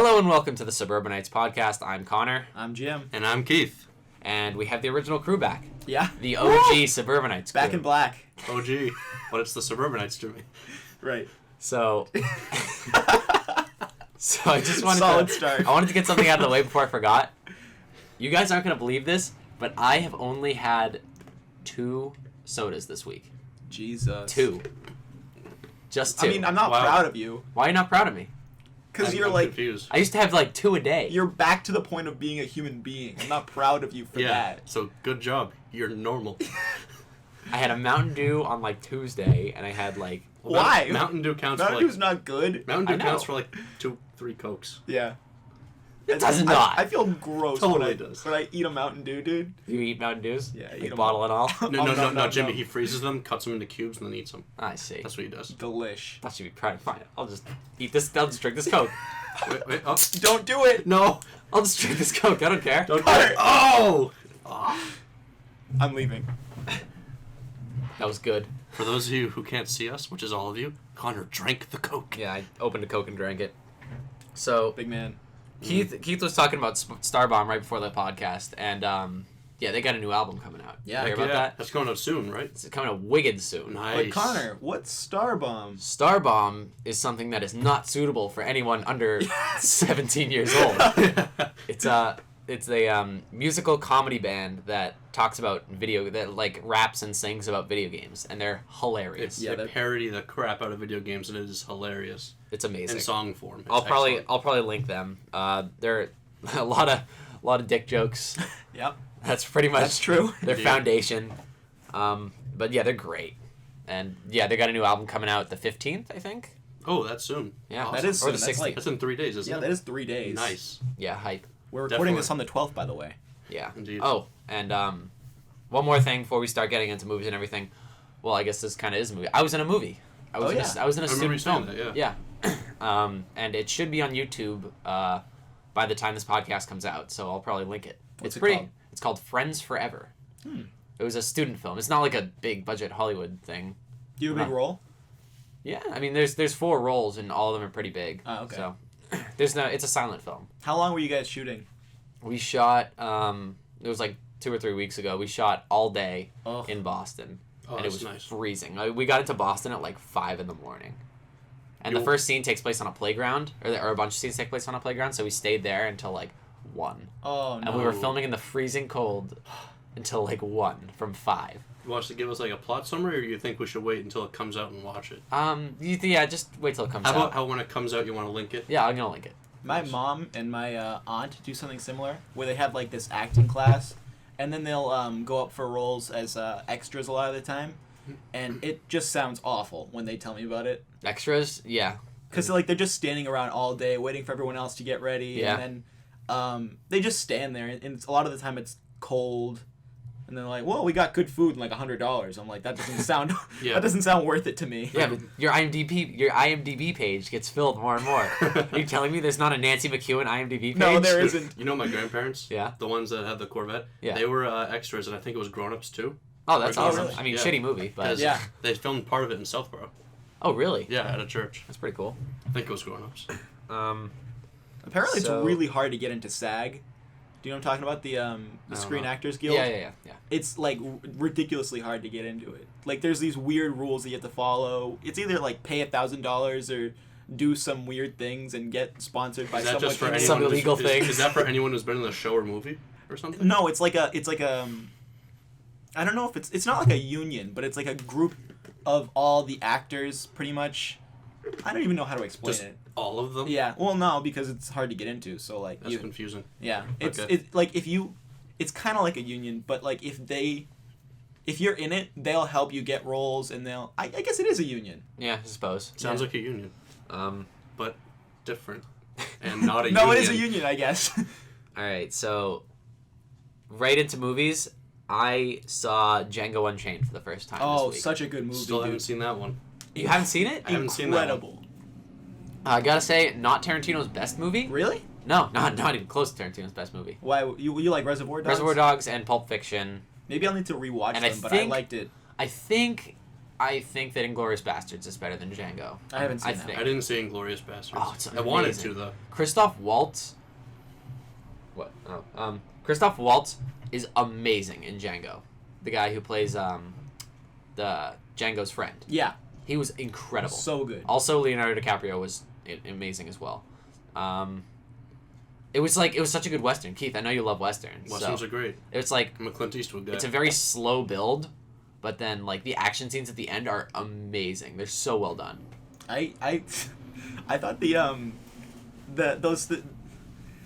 Hello and welcome to the Suburbanites Podcast. I'm Connor. I'm Jim. And I'm Keith. And we have the original crew back. Yeah. The OG Suburbanites crew. Back in black. OG. But it's the Suburbanites to me. Right. So I just wanted Solid start. I wanted to get something out of the way before I forgot. You guys aren't going to believe this, but I have only had 2 sodas this week. Jesus. 2. Just 2. I mean, I'm not proud of you. Why are you not proud of me? Because you're I'm like... confused. I used to have like 2 a day. You're back to the point of being a human being. I'm not proud of you for that. So good job. You're normal. I had a Mountain Dew on like Tuesday, and I had like... Why? Mountain Dew counts Mountain for like... Dew's not good. Mountain I Dew know. counts for like 2-3 Cokes. Yeah. It does not. I feel gross Totally when does. when I eat a Mountain Dew, dude. You eat Mountain Dews? Yeah, I Like eat 'em bottle all. and all? No, Jimmy. He freezes them, cuts them into cubes, and then eats them. I see. That's what he does. Delish. That should be probably fine. I'll just eat this. I'll just drink this Coke. Wait, oh. Don't do it! No! I'll just drink this Coke. I don't care. Don't do Connor! it. Oh! I'm leaving. That was good. For those of you who can't see us, which is all of you, Connor drank the Coke. Yeah, I opened a Coke and drank it. So Big man. Keith was talking about Starbomb right before the podcast, and yeah, they got a new album coming out. Yeah. You hear about that? That's going out soon, right? It's coming out wicked soon. Nice. But Connor, what's Starbomb? Starbomb is something that is not suitable for anyone under 17 years old. It's a musical comedy band that talks about that like raps and sings about video games, and they're hilarious. Yeah, They parody the crap out of video games, and it is hilarious. It's amazing. In song form. It's I'll probably excellent. link them. They're a lot of dick jokes. Yep. That's pretty much That's true. their Yeah. foundation. But yeah, they're great. And yeah, they got a new album coming out the 15th, I think. Oh, that's soon. Yeah, That is or the soon. That's 16th. like- That's in 3 days, isn't Yeah, it? that is 3 days. Nice. Yeah, hype. We're recording Definitely. this on the 12th, by the way. Yeah. Indeed. Oh, and one more thing before we start getting into movies and everything. Well, I guess this kind of is a movie. I was in a movie. I was in a I remember you student saying film. that, yeah. And it should be on YouTube by the time this podcast comes out, so I'll probably link it. What's it's it pretty. called? It's called Friends Forever. It was a student film. It's not like a big budget Hollywood thing. Do you have a big role? Yeah, I mean, there's 4 roles and all of them are pretty big. Oh, okay. So it's a silent film. How long were you guys shooting? We shot. It was like 2 or 3 weeks ago. We shot all day Oh. in Boston, Oh, and it that's was nice. freezing. We got into Boston at like 5 in the morning, and the You- first scene takes place on a playground, or a bunch of scenes take place on a playground. So we stayed there until like 1, Oh, no. and we were filming in the freezing cold until like 1 from 5. You want us to give us like a plot summary, or do you think we should wait until it comes out and watch it? Yeah, just wait till it comes How out. about how when it comes out you want to link it? Yeah, I'm gonna link it. My mom and my aunt do something similar, where they have like this acting class, and then they'll go up for roles as extras a lot of the time, and it just sounds awful when they tell me about it. Extras, yeah. Because like they're just standing around all day waiting for everyone else to get ready, Yeah. and then they just stand there, and it's, a lot of the time it's cold, and they're like, "Well, we got good food and like $100." I'm like, that doesn't sound Yeah. that doesn't sound worth it to me. Yeah, but your IMDb page gets filled more and more. Are you telling me there's not a Nancy McEwen IMDb page? No, there isn't. You know my grandparents? Yeah. The ones that had the Corvette? Yeah. They were extras, and I think it was Grown Ups too. Oh, that's Oh, awesome. really? I mean, Yeah. shitty movie, but Because Yeah. they filmed part of it in Southborough. oh, really? Yeah, at a church. That's pretty cool. I think it was Grown Ups. Apparently, So- it's really hard to get into SAG. Do you know what I'm talking about? The Screen know. Actors Guild. Yeah. It's like ridiculously hard to get into it. Like there's these weird rules that you have to follow. It's either like pay $1,000 or do some weird things and get sponsored by Is that someone. just for famous. Some anyone? illegal things. Is that for anyone who's been in the show or movie or something? No, it's like a I don't know if it's not like a union, but it's like a group of all the actors pretty much. I don't even know how to explain Just it. all of them? Yeah, well, no, because it's hard to get into. So like, That's confusing. yeah, it's Okay. like it's kind of like a union, but like if you're in it, they'll help you get roles, and I guess it is a union. Yeah, I suppose. Sounds Yeah. like a union, Um, but different. And not a No, union. it is a union, I guess. all right, so right into movies. I saw Django Unchained for the first time Oh, this week. such a good movie. Still haven't dude. seen that one. You haven't seen it? I haven't seen that one. Incredible. I gotta say, not Tarantino's best movie. Really? No, not even close to Tarantino's best movie. Why you like Reservoir Dogs? Reservoir Dogs and Pulp Fiction. Maybe I'll need to rewatch And I them, but I think- liked it. I think I think that Inglourious Bastards is better than Django. I haven't seen that. I didn't see Inglourious Bastards. Oh, it's I wanted amazing. to though. Christoph Waltz. What? Oh, Christoph Waltz is amazing in Django. The guy who plays the Django's friend. Yeah. He was incredible. So good. Also, Leonardo DiCaprio was amazing as well. It was such a good Western. Keith, I know you love Westerns. Westerns are great. It's like I'm a Clint Eastwood guy. it's a very slow build, but then like the action scenes at the end are amazing. They're so well done. I thought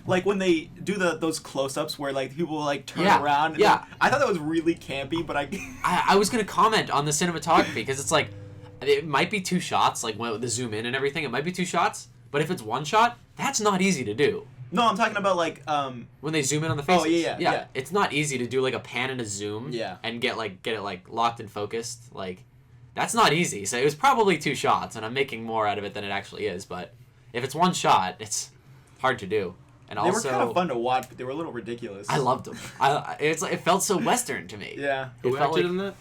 like when they do those close-ups where like people like turn around. Yeah. I thought that was really campy, but I was gonna comment on the cinematography because it's like it might be 2 shots, like when the zoom in and everything. It might be 2 shots, but if it's 1 shot, that's not easy to do. No, I'm talking about like when they zoom in on the faces. Oh yeah. It's not easy to do like a pan and a zoom. Yeah. And get it like locked and focused. Like that's not easy. So it was probably 2 shots, and I'm making more out of it than it actually is. But if it's 1 shot, it's hard to do. And they also, were kind of fun to watch, but they were a little ridiculous. I loved them. It felt so Western to me. Yeah. Who acted in that?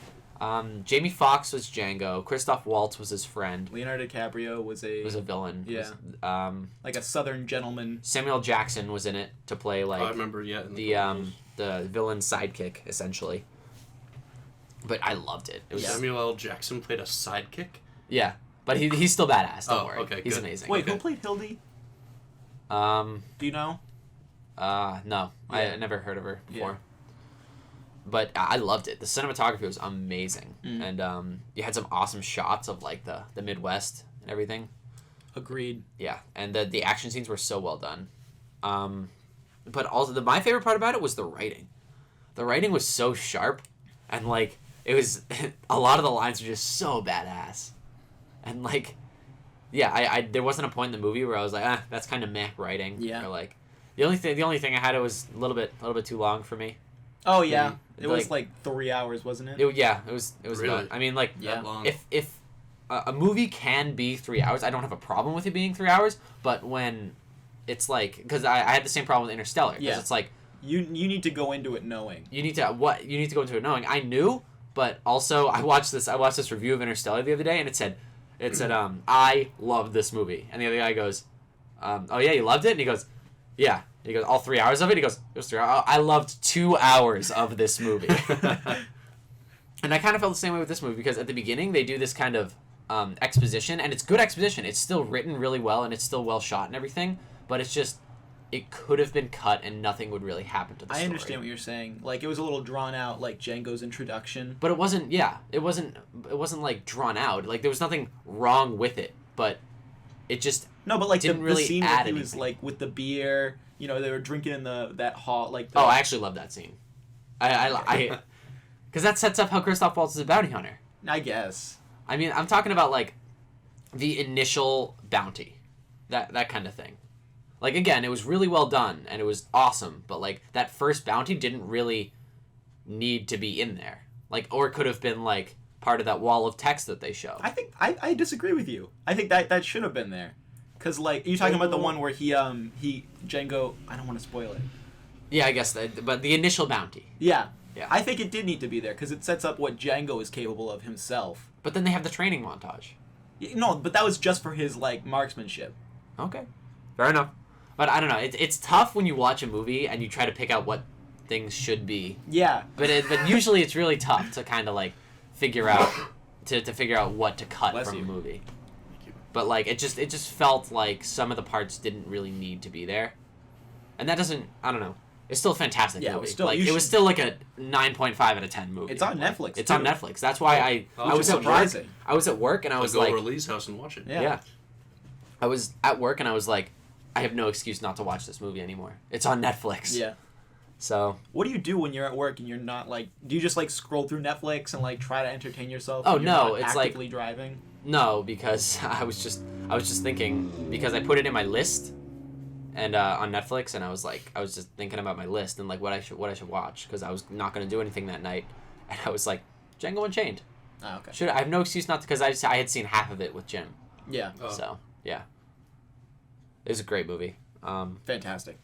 Jamie Foxx was Django. Christoph Waltz was his friend. Leonardo DiCaprio was a villain. Yeah. Like a Southern gentleman. Samuel Jackson was in it to play like I remember the villain's sidekick essentially. But I loved it. It was Samuel L. Jackson played a sidekick. Yeah, but he's still badass. Don't worry. Okay, he's good. amazing. Wait, Okay. who played Hildy? Do you know? No, Yeah. I never heard of her before. Yeah. But I loved it. The cinematography was amazing, and you had some awesome shots of like the Midwest and everything. Agreed. Yeah, and the action scenes were so well done. But also my favorite part about it was the writing. The writing was so sharp, and like it was a lot of the lines were just so badass, and like yeah, I there wasn't a point in the movie where I was like that's kind of meh writing. Yeah. Or like the only thing I had, it was a little bit too long for me. Oh yeah, Yeah. it was like 3 hours, wasn't it? It was Really? not. I mean like Yeah. That long. if a movie can be 3 hours, I don't have a problem with it being 3 hours. But when it's like, because I had the same problem with Interstellar. Because it's like you need to go into it knowing. you need to go into it knowing. I knew, but also I watched this review of Interstellar the other day, and it said I loved this movie, and the other guy goes, oh yeah, you loved it, and he goes, yeah. He goes, all 3 hours of it. He goes, it was 3 hours. I loved 2 hours of this movie. And I kind of felt the same way with this movie, because at the beginning they do this kind of exposition, and it's good exposition. It's still written really well, and it's still well shot and everything, but it's just, it could have been cut and nothing would really happen to the story. I understand what you're saying. Like, it was a little drawn out, like Django's introduction. But it wasn't like drawn out. Like, there was nothing wrong with it, but it just No, but like didn't the really scene add where he was anything. like with the beer, you know, they were drinking in that hall, like. Oh, I actually love that scene. I because that sets up how Christoph Waltz is a bounty hunter. I guess. I mean, I'm talking about like the initial bounty, that kind of thing. Like, again, it was really well done and it was awesome, but like that first bounty didn't really need to be in there. Like, or it could have been like part of that wall of text that they show. I think I disagree with you. I think that should have been there, cause like you're talking about the one where he Django. I don't want to spoil it. Yeah, I guess but the initial bounty. Yeah. Yeah. I think it did need to be there because it sets up what Django is capable of himself. But then they have the training montage. No, but that was just for his like marksmanship. Okay, fair enough. But I don't know. It's tough when you watch a movie and you try to pick out what things should be. Yeah. But usually it's really tough to kind of like figure out to figure out what to cut Bless from you. a movie. But like it just felt like some of the parts didn't really need to be there, and that doesn't. I don't know. It's still a fantastic Yeah, it movie. was still- like you it was should- still like a 9.5 out of 10 movie. It's on Like, Netflix, It's too. on Netflix. That's why I was at work. surprising. I was at work and I was go like, over to Lee's house and watch it. Yeah. I was at work and I was like, I have no excuse not to watch this movie anymore. It's on Netflix. Yeah. So. What do you do when you're at work and you're not like? Do you just like scroll through Netflix and like try to entertain yourself? Oh, when you're no, not it's like- actively driving. No, because I was just thinking, because I put it in my list, and on Netflix, and I was just thinking about my list and like what I should watch, because I was not gonna do anything that night, and I was like, Django Unchained. Oh, okay. I have no excuse not to, because I had seen half of it with Jim. Yeah. Oh. So yeah, it was a great movie. Fantastic.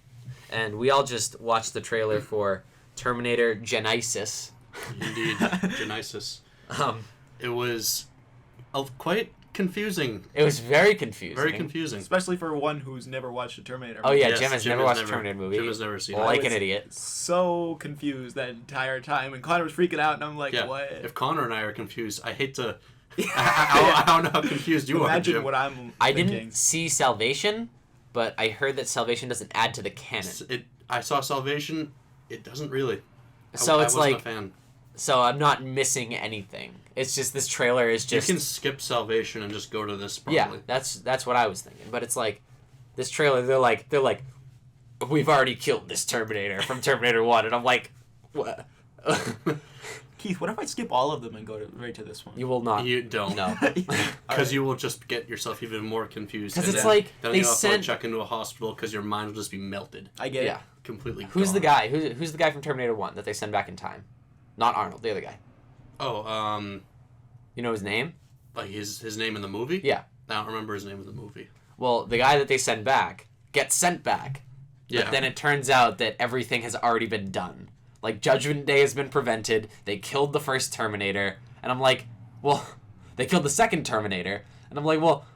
And we all just watched the trailer for Terminator Genisys. Indeed, Genesis. Um, It was quite confusing. It was very confusing. Very confusing. Especially for one who's never watched a Terminator Oh movie. yeah, Yes, Jim has Jim never has watched a never- Terminator movie. Jim has never seen it. Like I an was idiot. So confused that entire time, and Connor was freaking out, and I'm like, Yeah. what? If Connor and I are confused, I hate to. I don't know how confused you are, Imagine Jim. what I'm I thinking. didn't see Salvation, but I heard that Salvation doesn't add to the canon. I saw Salvation. It doesn't really. So it's I wasn't like, a fan. so I'm not missing anything. It's just this trailer is just. You can skip Salvation and just go to this. Probably. Yeah, that's what I was thinking. But it's like, this trailer. They're like, we've already killed this Terminator from Terminator 1, and I'm like, what? Keith, what if I skip all of them and go right to this one? You will not. You don't. No. Because you will just get yourself even more confused. Because and it's then- like, then they you have to sent. check into a hospital because your mind will just be melted. I get Yeah. it. Completely. Who's the gone. guy? Who's the guy from Terminator 1 that they send back in time? Not Arnold, the other guy. Oh, You know his name? like his name in the movie? Yeah. I don't remember his name in the movie. Well, the guy that they send back gets sent back. Yeah. But then it turns out that everything has already been done. Like, Judgment Day has been prevented. They killed the first Terminator. And I'm like, well, they killed the second Terminator. And I'm like, well,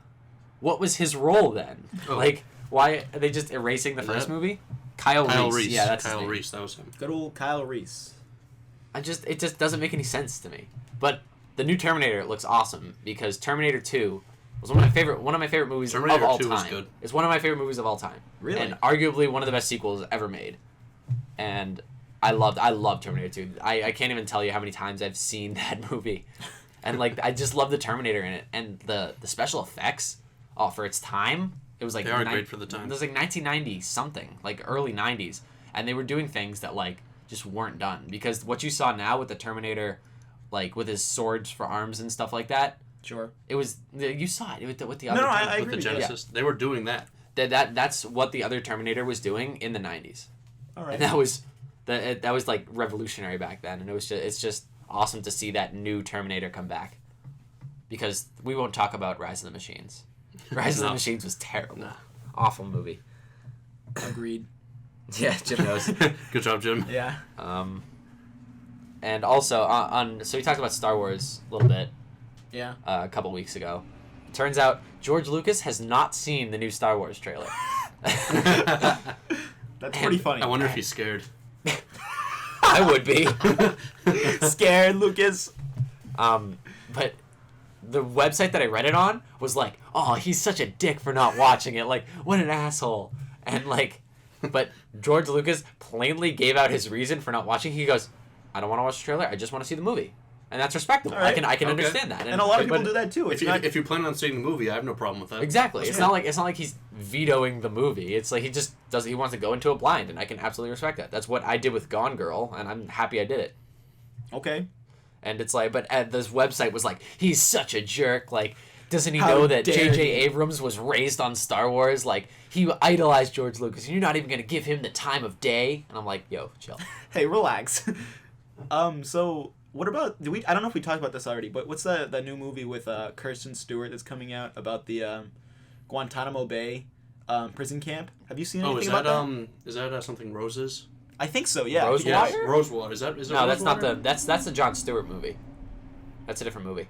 what was his role then? Oh. Like, why are they just erasing the first movie? Kyle Reese. Yeah, that's his Kyle name. Reese. That was him. Good old Kyle Reese. It just doesn't make any sense to me. But the new Terminator looks awesome because Terminator 2 was one of my favorite movies Terminator of all 2 time. was good. It's one of my favorite movies of all time. Really? And arguably one of the best sequels ever made. And I love Terminator 2. I can't even tell you how many times I've seen that movie. And like I just love the Terminator in it and the special effects. Oh, for its time, it was like They are great for the time. It was like 1990 something, like early 90s, and they were doing things that like just weren't done because what you saw now with the Terminator, like with his swords for arms and stuff like that, Sure. it was you saw it with the No, other I With agree the with you. Genesis, they were doing that. that's what the other Terminator was doing in the 90s. All right. And that was like revolutionary back then, and it's just awesome to see that new Terminator come back. Because we won't talk about Rise of the Machines. Rise of the No. Machines was terrible. Nah. Awful movie. Agreed. Yeah, Jim knows. Good job, Jim. Yeah. And also so we talked about Star Wars a little bit Yeah. a couple weeks ago. Turns out George Lucas has not seen the new Star Wars trailer. That's pretty funny. I wonder if he's scared. I would be. Scared, Lucas. But the website that I read it on was like, oh, he's such a dick for not watching it. Like, what an asshole. And like, but George Lucas plainly gave out his reason for not watching. He goes, I don't want to watch the trailer. I just want to see the movie. And that's respectable. All right. I can Okay. understand that. And a lot of people but- do that too. It's not. If you plan on seeing the movie, I have no problem with that. Exactly. It's Yeah. not like he's vetoing the movie. It's like he just does. He wants to go into it blind, and I can absolutely respect that. That's what I did with Gone Girl, and I'm happy I did it. Okay. And it's like, but this website was like, he's such a jerk. Like, doesn't he How know that dare J.J. he. Abrams was raised on Star Wars? Like, he idolized George Lucas, and you're not even gonna give him the time of day. And I'm like, yo, chill. Hey, relax. So what about I don't know if we talked about this already, but what's the new movie with Kirsten Stewart that's coming out about the Guantanamo Bay prison camp? Have you seen Oh, anything is about that that? is that something Roses? I think so. Yeah. Rose Yeah. Water? Rosewater. Is that No, that's not Rosewater? that's the Jon Stewart movie. That's a different movie.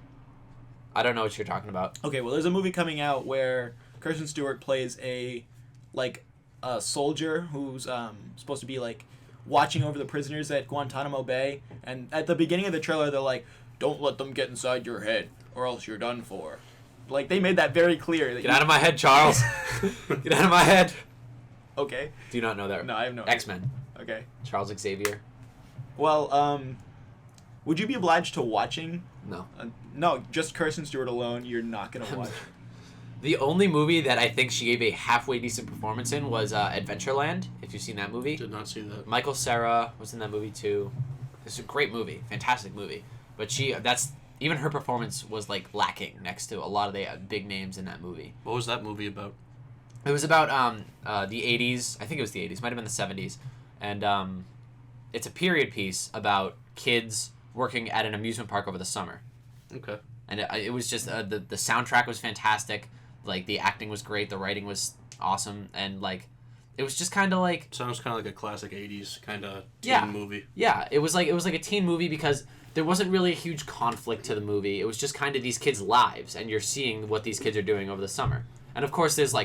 I don't know what you're talking about. Okay, well, there's a movie coming out where Kirsten Stewart plays a soldier who's supposed to be like watching over the prisoners at Guantanamo Bay, and at the beginning of the trailer, they're like, "Don't let them get inside your head, or else you're done for." Like they made that very clear. That Get out of my head, Charles. Get out of my head. Okay. Do you not know that? No, I have no. X-Men. Okay. Charles Xavier. Well, would you be obliged to watching? No. No, just Kirsten Stewart alone. You're not gonna watch. The only movie that I think she gave a halfway decent performance in was Adventureland, if you've seen that movie. Did not see that. Michael Cera was in that movie too. It's a great movie, fantastic movie. But even her performance was like lacking next to a lot of the big names in that movie. What was that movie about? It was about the 80s. I think it was the 80s. Might have been the 70s. And it's a period piece about kids working at an amusement park over the summer. Okay. And it was just the soundtrack was fantastic. Like the acting was great, the writing was awesome, and like It was just kind of like... Sounds kind of like a classic 80s kind of teen Yeah. movie. Yeah, it was like a teen movie because there wasn't really a huge conflict to the movie. It was just kind of these kids' lives, and you're seeing what these kids are doing over the summer. And of course, there's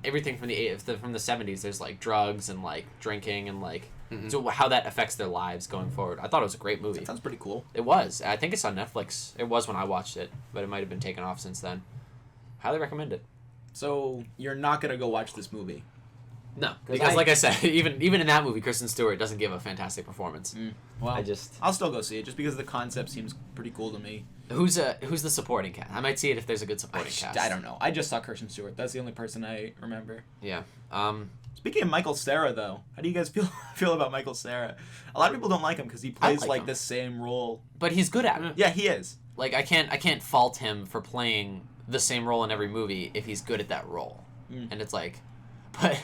everything from the 70s. There's like drugs and like drinking and like so how that affects their lives going forward. I thought it was a great movie. That sounds pretty cool. It was. I think it's on Netflix. It was when I watched it, but it might have been taken off since then. Highly recommend it. So you're not gonna go watch this movie? No, because like I said, even in that movie, Kristen Stewart doesn't give a fantastic performance. Well, I'll still go see it just because the concept seems pretty cool to me. Who's the supporting cast? I might see it if there's a good supporting cast. I don't know. I just saw Kristen Stewart. That's the only person I remember. Yeah. Speaking of Michael Cera, though, how do you guys feel about Michael Cera? A lot of people don't like him because he plays like him. the same role. But he's good at it. Yeah, he is. Like I can't fault him for playing the same role in every movie if he's good at that role. And it's like, but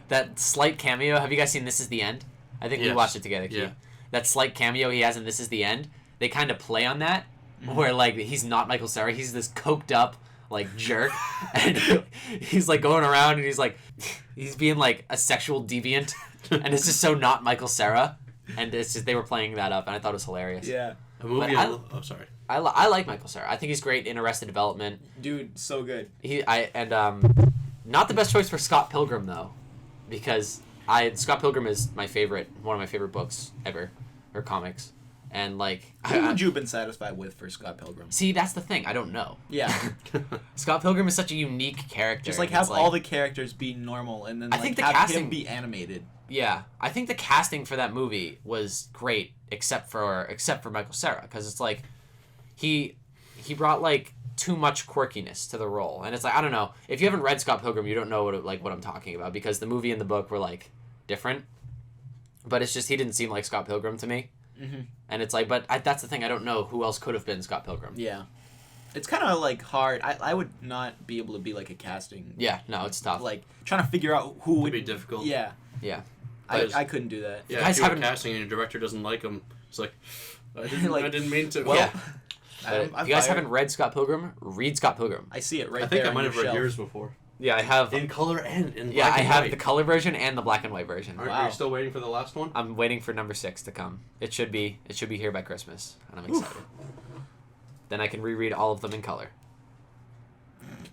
that slight cameo. Have you guys seen This Is the End? I think we watched it together. Keith. Yeah. That slight cameo he has in This Is the End. They kind of play on that, where like he's not Michael Cera. He's this coked up like jerk, and he's like going around and he's being like a sexual deviant, and it's just so not Michael Cera. And it's just they were playing that up, and I thought it was hilarious. Yeah. A movie. Sorry. I like Michael Cera. I think he's great in Arrested Development. Dude, so good. Not the best choice for Scott Pilgrim though, because Scott Pilgrim is one of my favorite books ever, or comics, and like. Who would you have been satisfied with for Scott Pilgrim? See, that's the thing. I don't know. Yeah. Scott Pilgrim is such a unique character. Just have all the characters be normal, and then I think the have casting him be animated. Yeah, I think the casting for that movie was great, except for Michael Cera, because it's like he brought like too much quirkiness to the role, and it's like I don't know if you haven't read Scott Pilgrim, you don't know what I'm talking about because the movie and the book were like different, but it's just he didn't seem like Scott Pilgrim to me, and it's like that's the thing, I don't know who else could have been Scott Pilgrim. Yeah. It's kind of like hard. I would not be able to be like a casting. Yeah, no, it's tough. Like trying to figure out who would be difficult. Yeah. Yeah. I couldn't do that. Yeah, guys if you're haven't casting and your director doesn't like him, it's like I didn't mean to. Well, yeah. I'm if you guys fired. haven't read Scott Pilgrim, read Scott Pilgrim. I see it right I there. think I might on have your read shelf. yours before. Yeah, I have. In color and in black Yeah, I and have white. the color version and the black and white version. Are you still waiting for the last one? I'm waiting for number 6 to come. It should be here by Christmas, and I'm excited. Then I can reread all of them in color.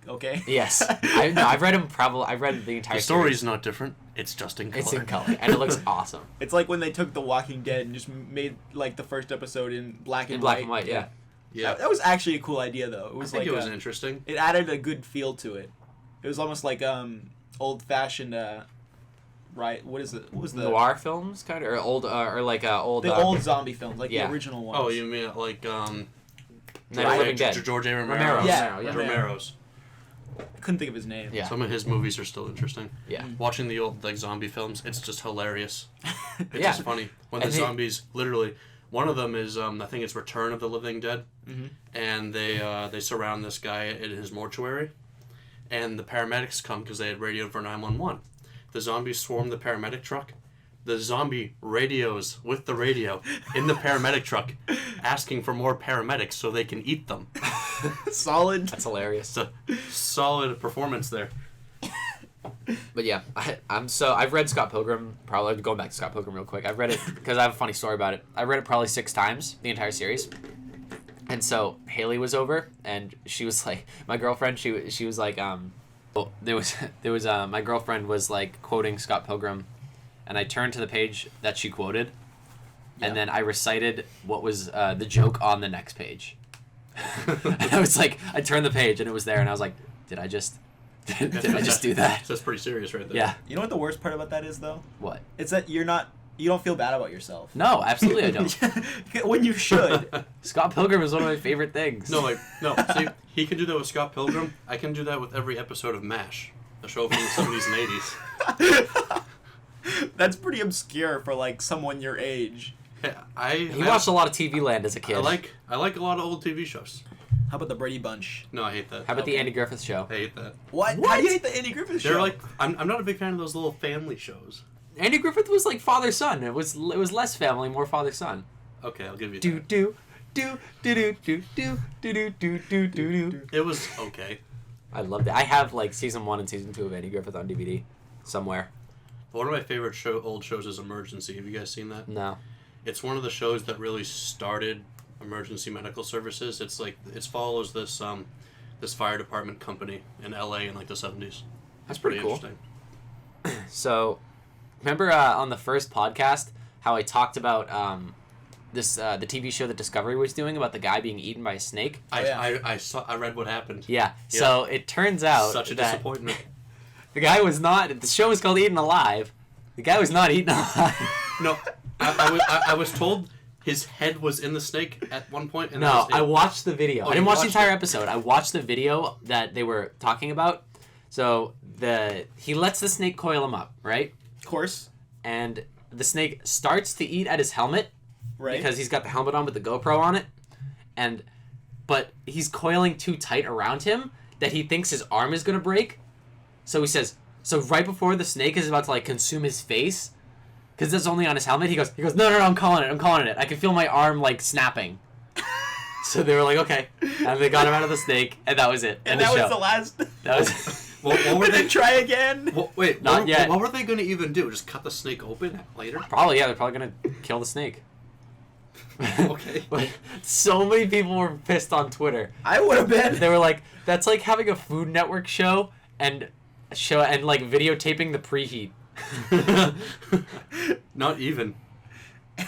Okay. Yes, I've read them. I've read the entire. The story's series. not different. It's just in color. It's in color, and it looks awesome. It's like when they took The Walking Dead and just made like the first episode in black and white. In black and white, yeah. Yeah. That was actually a cool idea, though. It was I think like it was interesting. It added a good feel to it. It was almost like old fashioned. Right? What is it? What was the noir films kind of or old old the old zombie films, like yeah. the original ones? Oh, you mean like Night of the Living Dead. George A. Romero. Romero. Yeah. Romero's. I couldn't think of his name. Yeah. Some of his movies are still interesting. Yeah. Watching the old like zombie films, it's just hilarious. It's Yeah. just funny when And the zombies literally. One of them is I think it's Return of the Living Dead, and they surround this guy in his mortuary, and the paramedics come because they had radioed for 911. The zombies swarm the paramedic truck. The zombie radios with the radio in the paramedic truck, asking for more paramedics so they can eat them. Solid. That's hilarious. It's a solid performance there. But yeah, I've read Scott Pilgrim. Probably going back to Scott Pilgrim real quick. I've read it because I have a funny story about it. I read it probably 6 times, the entire series. And so Haley was over, and she was like, my girlfriend. She was like, there was my girlfriend was like quoting Scott Pilgrim, and I turned to the page that she quoted, and then I recited what was the joke on the next page. And I was like, I turned the page and it was there, and I was like, did I just do that? So that's pretty serious right there. Yeah. You know what the worst part about that is, though? What? It's that you don't feel bad about yourself. No, absolutely I don't. When you should. Scott Pilgrim is one of my favorite things. No. See, he can do that with Scott Pilgrim. I can do that with every episode of MASH, a show from the 70s and 80s. That's pretty obscure for like someone your age. Yeah, He watched a lot of TV Land as a kid. I like a lot of old TV shows. How about the Brady Bunch? No, I hate that. How about the Andy Griffith Show? I hate that. What? How do you hate the Andy Griffith Show? They're like I'm not a big fan of those little family shows. Andy Griffith was like father son. It was less family, more father son. Okay, I'll give you Do that. do do do do do do do do do do do. It was okay. I loved it. I have like season 1 and season 2 of Andy Griffith on DVD somewhere. One of my favorite old shows is Emergency. Have you guys seen that? No. It's one of the shows that really started emergency medical services. It follows this this fire department company in LA in like the 70s. That's pretty cool. Interesting. So, remember on the first podcast how I talked about the TV show that Discovery was doing about the guy being eaten by a snake? I read what happened. Yeah. So it turns out such a disappointment. The guy was not. The show was called Eaten Alive. The guy was not eaten alive. No, I was told his head was in the snake at one point. And no, I watched the video. I didn't watch the entire it? episode. I watched the video that they were talking about. So he lets the snake coil him up, right? Of course. And the snake starts to eat at his helmet, right? Because he's got the helmet on with the GoPro on it, but he's coiling too tight around him that he thinks his arm is gonna break. So he says, right before the snake is about to like consume his face, because that's only on his helmet, he goes, no, I'm calling it. I can feel my arm like snapping. So they were like, okay, and they got him out of the snake, and that was it. And that was the last. That was. What were they try again? Wait, not yet. What were they going to even do? Just cut the snake open later? Probably, yeah. They're probably gonna kill the snake. Okay. But so many people were pissed on Twitter. I would have been. They were like, "That's like having a Food Network show and like videotaping the preheat." Not even. Yeah,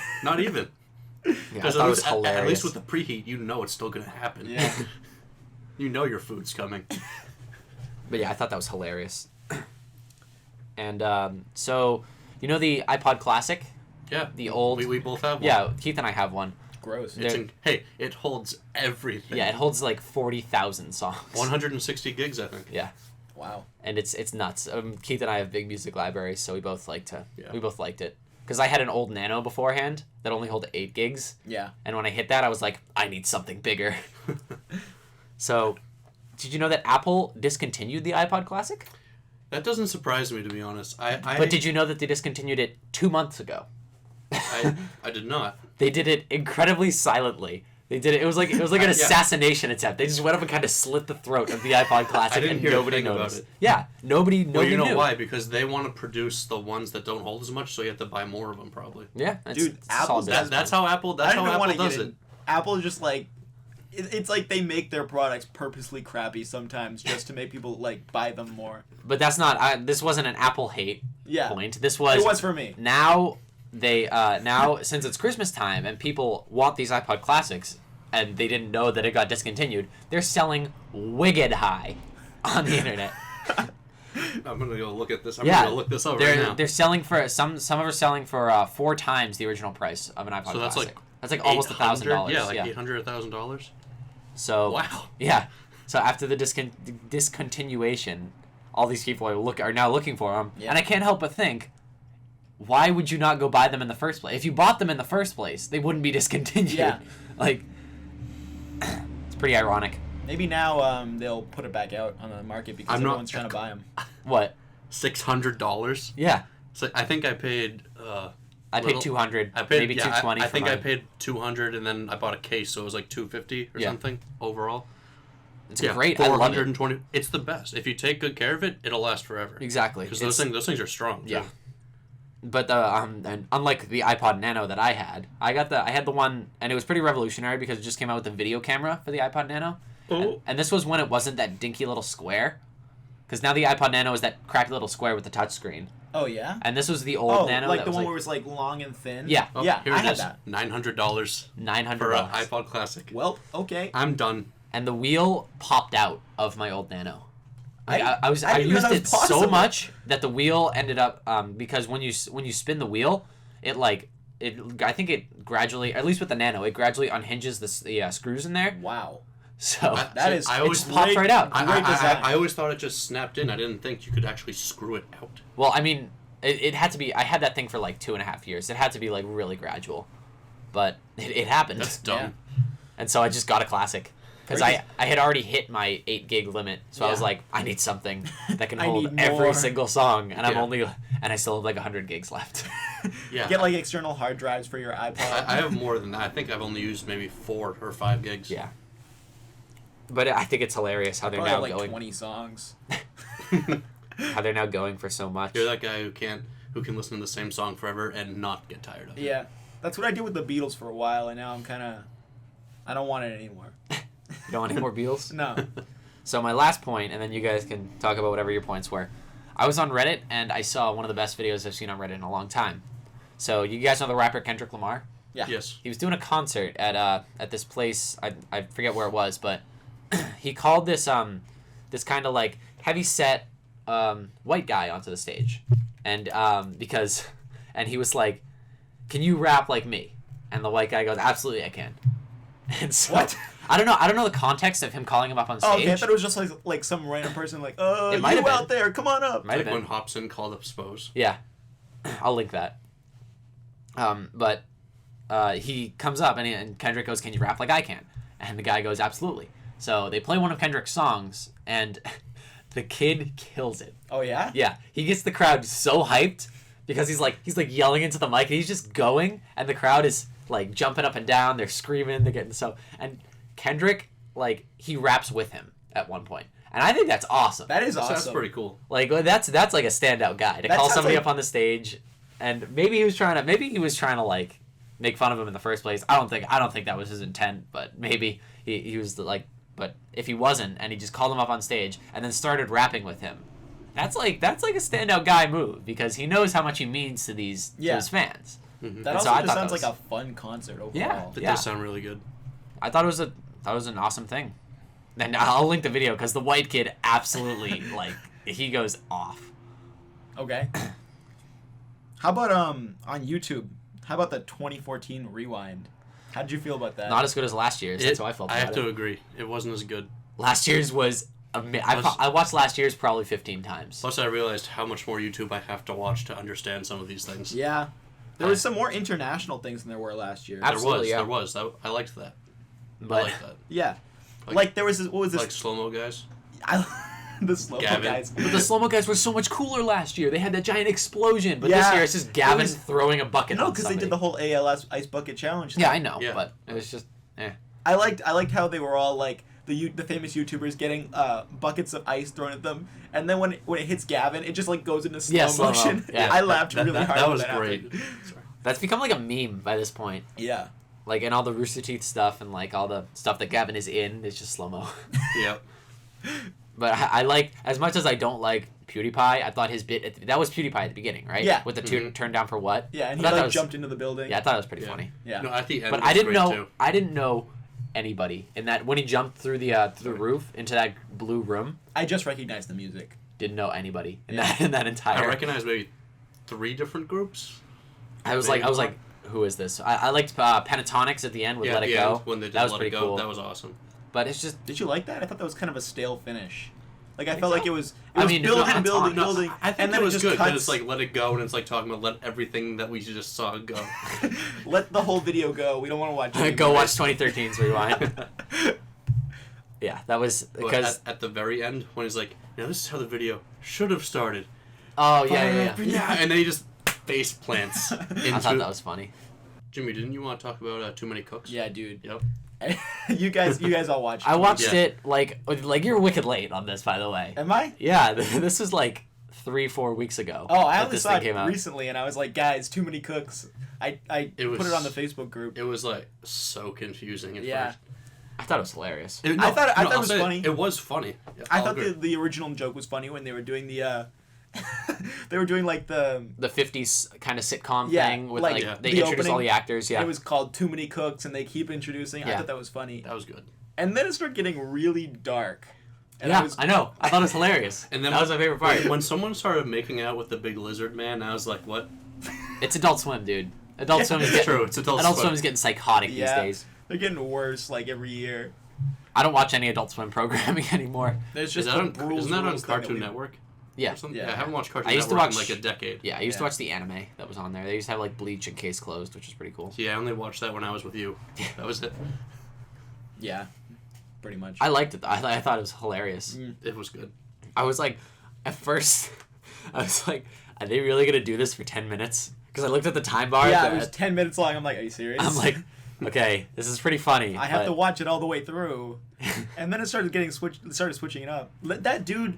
I Because thought it was hilarious. at least with the preheat, you know it's still going to happen. Yeah. You know your food's coming. But yeah, I thought that was hilarious. And so, you know the iPod Classic? Yeah. The old... We both have one. Yeah, Keith and I have one. Gross. Hey, it holds everything. Yeah, it holds like 40,000 songs. 160 gigs, I think. Yeah. Wow. And it's nuts. Keith and I have big music libraries, so we both liked it. Because I had an old Nano beforehand that only held 8 gigs. Yeah. And when I hit that, I was like, I need something bigger. So, did you know that Apple discontinued the iPod Classic? That doesn't surprise me, to be honest. But did you know that they discontinued it 2 months ago? I did not. They did it incredibly silently. They did it. It was like an assassination attempt. They just went up and kind of slit the throat of the iPod Classic, I didn't and hear nobody anything noticed. about it. Yeah, nobody Well, you know knew. why? Because they want to produce the ones that don't hold as much, so you have to buy more of them, probably. Yeah, Dude, it's Apple's- solid business That's plan. how Apple. I That's don't how even want Apple to does get it. it. Apple is just like, it's like they make their products purposely crappy sometimes just to make people like buy them more. But that's not. This wasn't an Apple hate point. This was. It was for me. Now since it's Christmas time and people want these iPod Classics and they didn't know that it got discontinued, they're selling wicked high on the internet. I'm gonna go look at this. I'm gonna go look this up right now. They're selling for some of them are selling for 4 times the original price of an iPod So that's Classic. like That's like almost $1,000. Yeah, like $800, $1,000. So Wow. Yeah. So after the discontinuation, all these people are now looking for them, and I can't help but think, why would you not go buy them in the first place? If you bought them in the first place, they wouldn't be discontinued. Yeah. Like, it's pretty ironic. Maybe now they'll put it back out on the market because everyone's trying to buy them. What? $600. Yeah. So I think I paid. I paid $200. Maybe $220. I think I paid $200, and then I bought a case, so it was like $250 or something overall. It's great. I love it. $420. It's the best. If you take good care of it, it'll last forever. Exactly. Because those things are strong. Yeah. Too. But and unlike the iPod Nano that I had, I had the one, and it was pretty revolutionary because it just came out with a video camera for the iPod Nano. Oh. And this was when it wasn't that dinky little square. Because now the iPod Nano is that cracked little square with the touchscreen. Oh, yeah? And this was the old Nano. Like that the was one where it was like long and thin? Yeah. Oh, yeah, here I it had is. that. $900 $900 for an iPod Classic. Well, okay. I'm done. And the wheel popped out of my old Nano. I didn't used know that was it so possible. much that the wheel ended up because when you spin the wheel, I think it gradually, at least with the Nano, it gradually unhinges the screws in there. Wow. So I it just pops right out. I always thought it just snapped in. I didn't think you could actually screw it out. Well, I mean, it had to be. I had that thing for like 2.5 years. It had to be like really gradual, but it happened. That's dumb. Yeah. And so I just got a Classic because I had already hit my 8 gig limit. So I was like, I need something that can hold every single song, and I still have like 100 gigs left. Yeah. Get like external hard drives for your iPod. I have more than that. I think I've only used maybe 4 or 5 gigs. Yeah. But I think it's hilarious how they're now like going. 20 songs. How they're now going for so much. You're that guy who can't who can listen to the same song forever and not get tired of it. Yeah. That's what I did with the Beatles for a while, and now I'm kind of... I don't want it anymore. You don't want any more Beatles? No. So my last point, and then you guys can talk about whatever your points were. I was on Reddit, and I saw one of the best videos I've seen on Reddit in a long time. So you guys know the rapper Kendrick Lamar? Yeah. Yes. He was doing a concert at this place. I forget where it was, but he called this kind of like heavy set white guy onto the stage, and he was like, "Can you rap like me?" And the white guy goes, "Absolutely, I can." And so, What? I don't know the context of him calling him up on stage. Oh, okay. I thought it was just like some random person like, It might you have been. out there, come on up. Might have Like been. when Hobson called up Spose. Yeah, I'll link that. But he comes up and Kendrick goes, "Can you rap like I can?" And the guy goes, "Absolutely." So they play one of Kendrick's songs, and the kid kills it. Oh, yeah? Yeah, he gets the crowd so hyped because he's like yelling into the mic, and he's just going, and the crowd is like jumping up and down. They're screaming. They're getting so. And Kendrick, like, he raps with him at one point, and I think that's awesome. That is awesome. That's pretty cool. Like, that's like a standout guy to That call sounds somebody like- up on the stage, and maybe he was trying to like make fun of him in the first place. I don't think that was his intent, but maybe he was like. But if he wasn't, and he just called him up on stage and then started rapping with him, that's like a standout guy move because he knows how much he means to to his fans. Mm-hmm. That And so also I just thought sounds that like a fun concert overall. Yeah. It does sound really good. I thought it was an awesome thing. And I'll link the video because the white kid absolutely like he goes off. Okay. How about on YouTube? How about the 2014 Rewind? How did you feel about that? Not as good as last year's. That's how I felt I about have it. to agree. It wasn't as good. Last year's was I watched last year's probably 15 times. Plus, I realized how much more YouTube I have to watch to understand some of these things. Yeah. There was some more international things than there were last year. Absolutely, yeah. There was. I liked that. I But liked that. Yeah. Like there was this, what was this? Like slow-mo guys. The slow Gavin. guys. the slow-mo guys were so much cooler last year. They had that giant explosion. But Yeah. this year it's just Gavin It was- throwing a bucket No, on because they somebody. did the whole ALS ice bucket challenge thing. Yeah, I know. Yeah. But it was just I liked how they were all like the famous YouTubers getting buckets of ice thrown at them, and then when it hits Gavin, it just like goes into slow slow-mo. motion. Yeah. I laughed really hard. That when was great. happened. That's become like a meme by this point. Yeah. Like and all the Rooster Teeth stuff and like all the stuff that Gavin is in is just slow-mo. Yep. But I like, as much as I don't like PewDiePie, I thought his bit, that was PewDiePie at the beginning, right? Yeah. With the turn down for what? Yeah, and I he thought that like was- jumped into the building. Yeah, I thought it was pretty Yeah. funny. Yeah. No, at the end. But it was I didn't great, know, too. I didn't know anybody in that, when he jumped through the roof into that blue room, I just recognized the music. didn't know anybody in Yeah. that entire. I recognized maybe 3 different groups. I was like, who is this? I liked Pentatonics at the end with Yeah, Let at It the Go. end, when they did that was Let pretty It Go, cool. that was awesome. But it's just, Did you like that? I thought that was kind of a stale finish. Like I felt so? like it was I mean, building, no, building, no, building, I think and then it was just good cuts. because it's like Let It Go, and it's like talking about let everything that we just saw go. Let the whole video go. We don't want to watch it. go watch 2013's Rewind. Yeah, that was, But because, at the very end, when he's like, "Now this is how the video should have started." oh, yeah. Yeah, and then he just face plants I into. thought that was funny. Jimmy, didn't you want to talk about Too Many Cooks? Yeah, dude. Yep. you guys all watched. I it. watched Yeah. it like you're wicked late on this, by the way. Am I? Yeah, this was like 3-4 weeks ago. Oh, I that only this saw thing it came out. recently, and I was like, guys, too many cooks. I It was- put it on the Facebook group. It was like so confusing at Yeah. first. I thought it was hilarious. I thought it I'll was say funny. It was funny. Yeah, I I'll thought agree. the original joke was funny when they were doing the they were doing like the The 50s kind of sitcom Yeah, thing with like, like, yeah. they the introduce all opening, the actors. Yeah, it was called Too Many Cooks, and they keep introducing. I Yeah. thought that was funny, That was good. and then it started getting really dark. And yeah, I know. I thought it was hilarious. And then that was my favorite part. When someone started making out with the big lizard man, I was like, "What?" It's Adult Swim, dude. Adult Swim is It's getting, true. It's Adult Adult Swim. Swim is getting psychotic Yeah. these days. They're getting worse like every year. I don't watch any Adult Swim programming anymore. There's Is just that on, rules, isn't that on rules thing that Cartoon we- Network? Yeah. Or something? Yeah. I haven't watched Cartoon I used to Network watch- in like a decade. Yeah, I used to Yeah. watch the anime that was on there. They used to have like Bleach and Case Closed, which is pretty cool. Yeah, I only watched that when I was with you. That was it. Yeah, pretty much. I liked it. Though. I thought it was hilarious. It was good. I was like, at first, I was like, are they really gonna do this for 10 minutes? Because I looked at the time bar. yeah, that- it was 10 minutes long. I'm like, are you serious? I'm like, okay, this is pretty funny. I have but- to watch it all the way through, and then it started getting switching it up. That dude,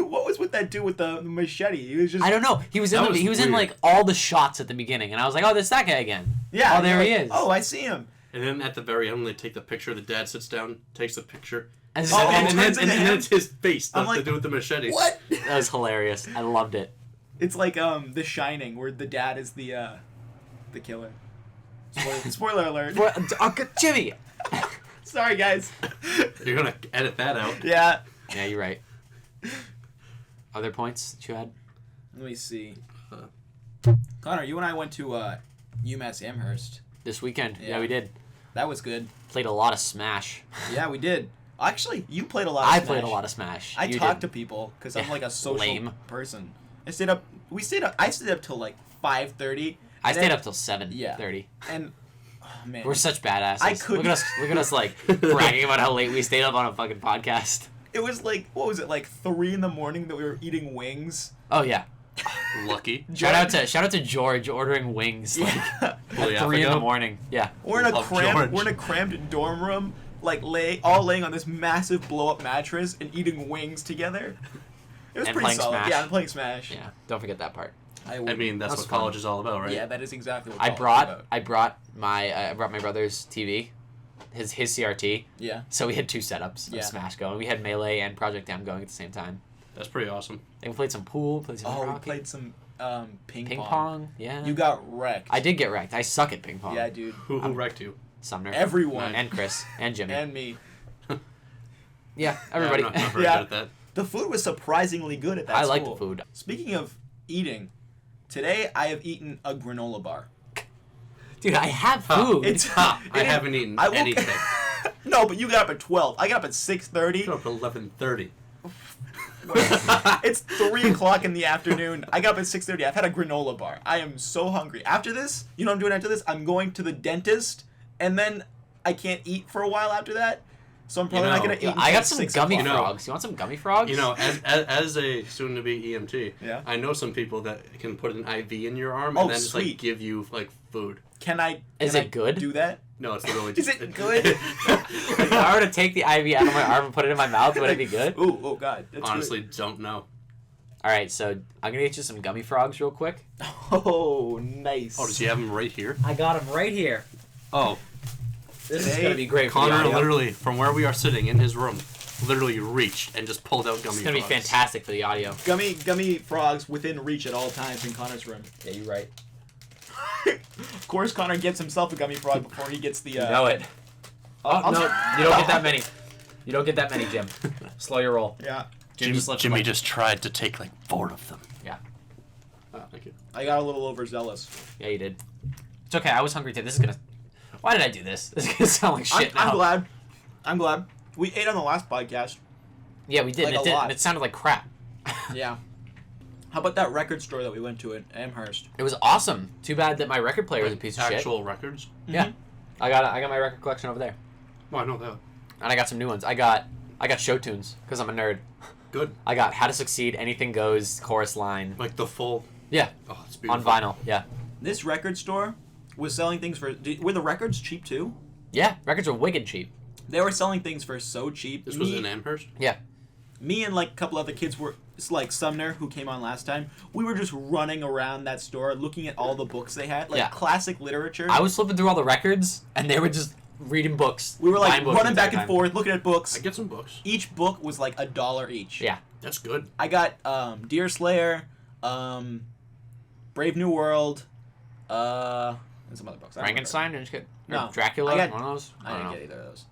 What was with that dude with the machete? He was just. I don't know. He was in like all the shots at the beginning, and I was like, oh, there's that guy again. Yeah. Oh, there he is. Oh, I see him. And then at the very end, when they take the picture, the dad sits down, takes the picture, And then it's his face. I'm That's like, to do with the machete. What? that was hilarious. I loved it. It's like The Shining, where the dad is the killer. Spoiler alert. Jimmy. Sorry, guys. You're gonna edit that out. Yeah. Yeah, you're right. Other points that you had? Let me see. Connor, you and I went to UMass Amherst. This weekend. Yeah. Yeah, we did. That was good. Played a lot of Smash. Yeah, we did. Actually, you played a lot of I Smash. played a lot of Smash. I You talked to didn't. people because I'm Yeah, like a social lame. person. I stayed up till like 5:30. I stayed up till 7:30. And oh man, We're such badasses. I couldn't- Look at us like bragging about how late we stayed up on a fucking podcast. it was like, what was it, like 3 in the morning that we were eating wings? Oh yeah. Lucky. Shout out to George ordering wings like Yeah. Holy at 3 in the Africa. morning. Yeah. We're in a Love George. we're in a cramped dorm room, like laying on this massive blow up mattress and eating wings together. It was And pretty playing solid. Smash. Yeah, I'm playing Smash. Yeah. Don't forget that part. I mean, that's That was what college fun. is all about, right? Yeah, that is exactly what I college is about. brought my brother's TV, his CRT. Yeah. So we had 2 setups Yeah. of Smash going. We had Melee and Project M going at the same time. That's pretty awesome. And we played some pool, played some We hockey. played some ping ping pong. pong. Yeah. You got wrecked. I did get wrecked. I suck at ping pong. Yeah, dude. Who wrecked you? Sumner. Everyone. And Chris. And Jimmy. And me. yeah, everybody. Yeah, I'm not very Yeah. good at that. The food was surprisingly good at that I school. like the food. Speaking of eating, today I have eaten a granola bar. Dude, I have Huh. food. It's I it- haven't eaten I woke- anything. No, but you got up at 12. I got up at 6:30. Got up at 11:30. It's 3 o'clock in the afternoon. I got up at 6:30. I've had a granola bar. I am so hungry. After this, you know what I'm doing after this? I'm going to the dentist, and then I can't eat for a while after that. So I'm probably not know, going to eat. I until got some 6 gummy o'clock. frogs. You want some gummy frogs? You know, as a soon-to-be EMT, Yeah. I know some people that can put an IV in your arm Oh, and then just sweet. like give you like food. Can I? Is can it I good? Do that? No, it's literally Is just. it good? If I were to take the IV out of my arm and put it in my mouth, would it be good? Ooh, oh god. That's Honestly, don't know. All right, so I'm gonna get you some gummy frogs real quick. Good. Oh, nice. Oh, does he have them right here? I got them right here. Oh, This Today, is gonna be great. For the Connor audio. literally, from where we are sitting in his room, literally reached and just pulled out gummy It's gonna be frogs. fantastic for the audio. Gummy frogs within reach at all times in Connor's room. Yeah, you're right. Of course, Connor gets himself a gummy frog before he gets the. You know it. Oh no, you don't get that many. You don't get that many, Jim. Slow your roll. Yeah. Jimmy just tried to take like 4 of them. Yeah. Oh, thank you. I got a little overzealous. Yeah, you did. It's okay. I was hungry too. This is gonna. Why did I do this? This is gonna sound like shit now. I'm glad. We ate on the last podcast. Yeah, we did. Like and a it did. lot. And it sounded like crap. Yeah. How about that record store that we went to in Amherst? It was awesome. Too bad that my record player was a Like piece of shit. actual records. Yeah. I got my record collection over there, Oh, I know that. and I got some new ones. I got show tunes because I'm a nerd. Good. I got How to Succeed, Anything Goes, chorus line. Like the full. Yeah, Oh, it's on beautiful. vinyl. Yeah. This record store was selling things for. Were the records cheap too? Yeah, records are wicked cheap. They were selling things for so cheap. This was in Amherst. Yeah. Me and like a couple other kids were. It's like Sumner, who came on last time. We were just running around that store looking at all the books they had, like Yeah. classic literature. I was flipping through all the records, and they were just reading books. We were like buying books running the back entire and time. forth, looking at books. I get some books. Each book was like $1 each. Yeah. That's good. I got Deer Slayer, Brave New World, and some other books. I don't remember. Frankenstein? Didn't you get? Or No. Dracula? I got- One of those? I don't didn't know. get either of those.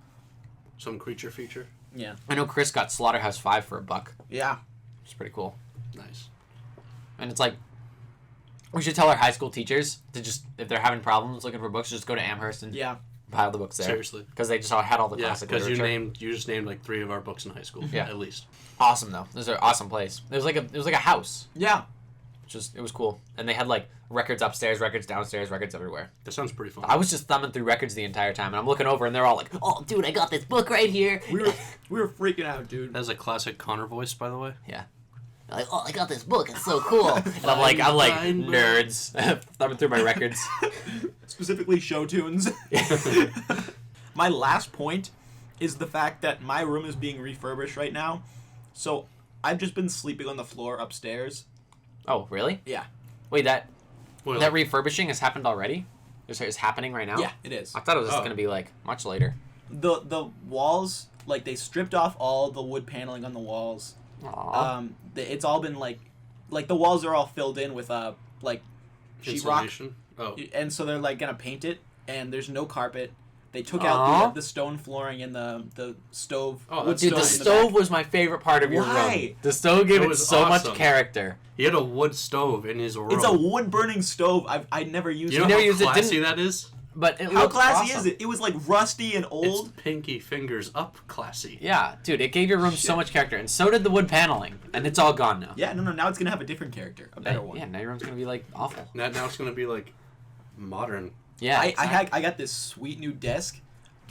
Some creature feature. Yeah. I know Chris got Slaughterhouse 5 for $1. Yeah. It's pretty cool. Nice. And it's like, we should tell our high school teachers to just, if they're having problems looking for books, just go to Amherst and Yeah. pile the books there. Seriously. Because they just all had all the Yeah, classic because literature. you just named like 3 of our books in high school. Yeah. At least. Awesome though. It was an awesome place. It was like a house. Yeah. It was cool. And they had like records upstairs, records downstairs, records everywhere. That sounds pretty fun. I was just thumbing through records the entire time, and I'm looking over, and they're all like, "Oh, dude, I got this book right here." We were freaking out, dude. That's a classic Connor voice, by the way. Yeah. They're like, "Oh, I got this book. It's so cool." And I'm like, Fine, nerds, thumbing through my records. Specifically show tunes. My last point is the fact that my room is being refurbished right now. So I've just been sleeping on the floor upstairs. Oh, really? Yeah. Wait, that Well, refurbishing has happened already? It's happening right now? Yeah, it is. I thought it was just Oh. going to be, like, much later. The walls, like, they stripped off all the wood paneling on the walls. Aww. It's all been, like, the walls are all filled in with, like, sheetrock. insulation. Oh. And so they're, like, gonna paint it, and there's no carpet. They took Aw. out the stone flooring and the stove. Oh, wood that's- Dude, the stove in stove back. was my favorite part of your Why? room. The stove gave It it was so awesome. much character. He had a wood stove in his room. It's a wood-burning stove. I never used You it. know never how used it, classy didn't- that is? But it How looked classy awesome. is it? It was, like, rusty and old. It's pinky fingers up classy. Yeah, dude, it gave your room so Shit. much character, and so did the wood paneling, and it's all gone now. Yeah, no, now it's gonna have a different character, a better one. Yeah, now your room's gonna be like awful. Now it's going to be, like, modern. Yeah, I got this sweet new desk.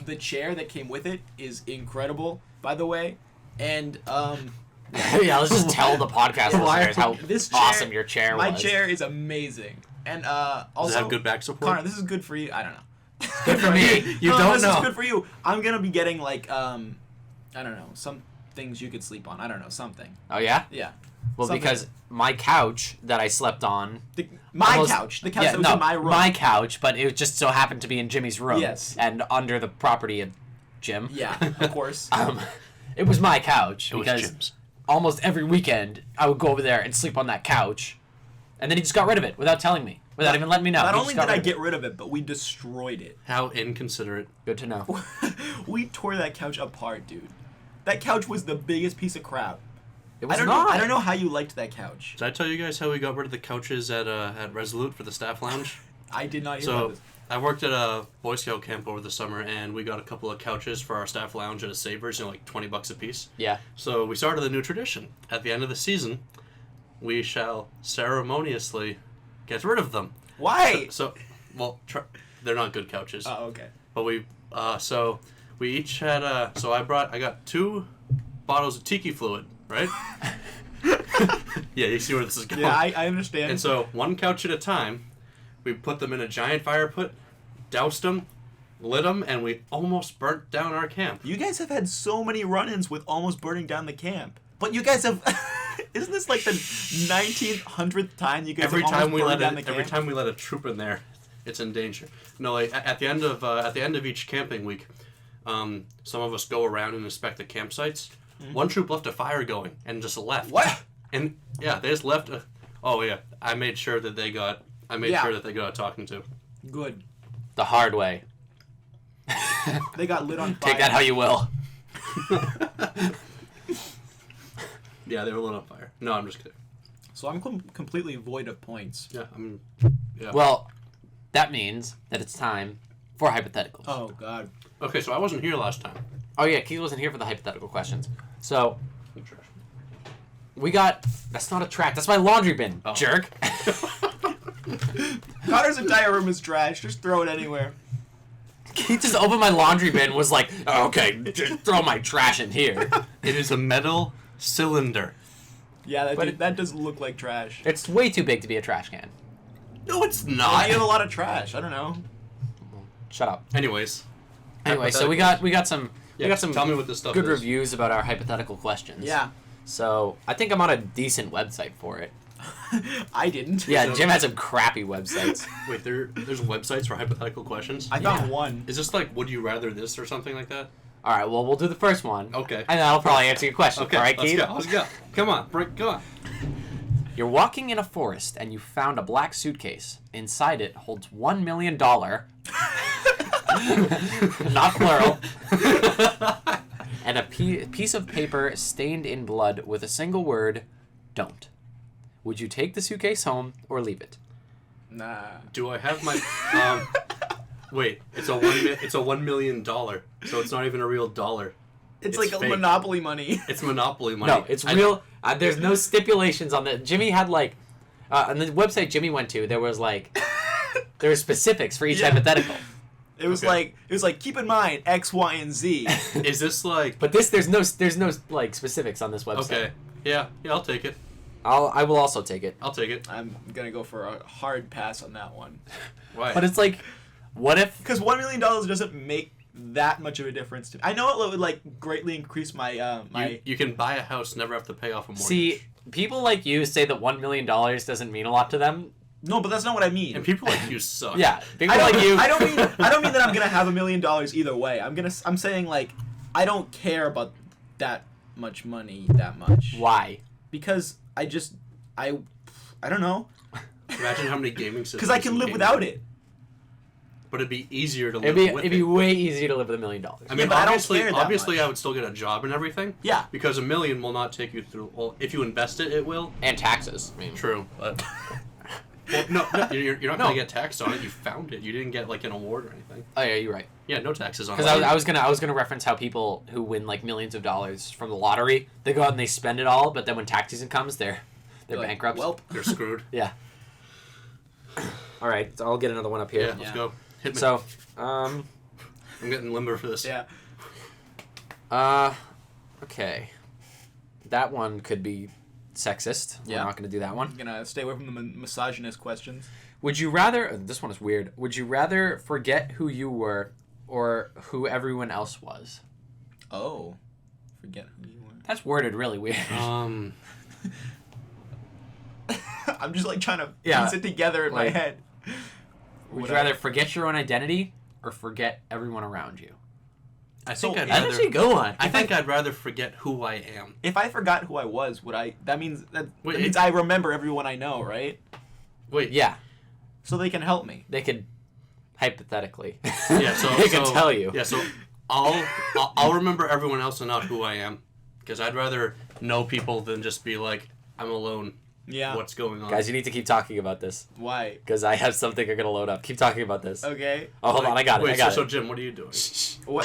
The chair that came with it is incredible, by the way, and yeah. Let's just tell the podcast listeners how this chair, awesome your chair my was. chair is amazing, and also Does it have good back support? Connor, this is good for you. I don't know. Good for me. You No, don't this know. is good for you. I'm gonna be getting like I don't know, some things you could sleep on. I don't know, something. Oh yeah. Yeah. Well, Something. because my couch that I slept on. My almost- couch, the couch yeah, that was no, in my room. my couch, but it just so happened to be in Jimmy's room. Yes. And under the property of Jim. Yeah, of course. It was my couch It was because Jim's. almost every weekend I would go over there and sleep on that couch, and then he just got rid of it without telling me, without even letting me know. Not He only just got did I rid of get rid of it, but we destroyed it. How inconsiderate. it. Good to know. We tore that couch apart, dude. That couch was the biggest piece of crap. It was I don't not. know. I don't know how you liked that couch. Did I tell you guys how we got rid of the couches at Resolute for the staff lounge? I did not hear So about this. I worked at a Boy Scout camp over the summer, and we got a couple of couches for our staff lounge at a Savers, like $20 a piece. Yeah. So we started a new tradition. At the end of the season, we shall ceremoniously get rid of them. Why? They're not good couches. Oh, okay. But we each had I got 2 bottles of tiki fluid, right? Yeah, you see where this is going. Yeah, I understand. And so, one couch at a time, we put them in a giant fire pit, doused them, lit them, and we almost burnt down our camp. You guys have had so many run-ins with almost burning down the camp. But you guys have... Isn't this like the 1900th time you guys Every have time almost we burned let down the every camp? time we let a troop in there, it's in danger. No, like at the end of each camping week, some of us go around and inspect the campsites. Mm-hmm. One troop left a fire going and just left. What? And yeah, they just left. I made sure that they got. Sure that they got talking to. Good. The hard way. They got lit on fire. Take that how you will. Yeah, they were lit on fire. No, I'm just kidding. So I'm completely void of points. Yeah, yeah. Well, that means that it's time for hypotheticals. Oh, God. Okay, so I wasn't here last time. Oh yeah, Keith wasn't here for the hypothetical questions. So we got. That's not a track. That's my laundry bin. Oh. Jerk. Connor's entire room is trash. Just throw it anywhere. Keith just opened my laundry bin. Was like, oh, okay, just throw my trash in here. It is a metal cylinder. Yeah, But that does look like trash. It's way too big to be a trash can. No, it's You not. have a lot of trash. I don't know. Shut up. Anyways. Anyway, so we got some Tell me what this stuff good is. reviews about our hypothetical questions. Yeah. So I think I'm on a decent website for it. I didn't. Yeah, Jim had some crappy websites. Wait, there's websites for hypothetical questions? I found Yeah. one. Is this like, would you rather this or something like that? All right, well, we'll do the first one. Okay. And then I'll probably answer your question. Okay, All right, let's Keith? go. Let's go. Come on, go on. You're walking in a forest and you found a black suitcase. Inside it holds $1 million. Not plural. And a piece of paper stained in blood with a single word, don't. Would you take the suitcase home or leave it? Nah. Do I have my wait, it's a $1 million, so it's not even a real dollar. It's It's like fake. a Monopoly money. It's Monopoly money. No, it's real. There's no stipulations on that. Jimmy had like, on the website Jimmy went to, there was like, there were specifics for each Yeah. hypothetical. It was Okay. like keep in mind X, Y, and Z. Is this like But there's no like specifics on this website. okay? Yeah, I'll take it. I will also take it. I'll take it. I'm gonna go for a hard pass on that one. Why? But it's like, what if? Because $1 million doesn't make that much of a difference to me. I know it would like greatly increase my You can buy a house, never have to pay off a mortgage. See, people like you say that $1 million doesn't mean a lot to them. No, but that's not what I mean. And people like you suck. Yeah, people like you. I don't mean that I'm gonna have $1 million either way. I'm saying like I don't care about that much money that much. Why? Because I don't know. Imagine how many gaming systems. Because I can live without it. But it'd be easier to live It'd be way easier to live with $1 million. I mean, but I don't obviously, care that much. I would still get a job and everything. Yeah. Because $1 million will not take you through. Well, if you invest it, it will. And taxes. I mean, True, but well, no, you're not gonna get taxed on it. You found it. You didn't get like an award or anything. Oh yeah, you're right. Yeah, no taxes on it. Because I was gonna reference how people who win like millions of dollars from the lottery, they go out and they spend it all, but then when tax season comes, they're Like, bankrupt. Welp. They're screwed. Yeah. All right, so I'll get another one up here. Yeah, let's go. Hit me. So, I'm getting limber for this. Yeah. Okay. That one could be sexist. Yeah. We're not going to do that one. I'm gonna stay away from the misogynist questions. Would you rather... This one is weird. Would you rather forget who you were or who everyone else was? Oh. Forget who you were. That's worded really weird. I'm just like trying to Yeah. piece it together in my Like, head. Would you rather forget your own identity or forget everyone around you? I think I'd That rather. is a good one. I think I'd rather forget who I am. If I forgot who I was, would I? That means Wait, means I remember everyone I know, right? Wait. Yeah. So they can help me. They could, hypothetically. Yeah. So they could tell you. Yeah. So I'll remember everyone else and not who I am, because I'd rather know people than just be like I'm alone. Yeah. What's going on? Guys, you need to keep talking about this. Why? Because I have something I'm going to load up. Keep talking about this. Okay. Oh, hold on. I got it. Wait. I got So it. Jim, what are you doing? What?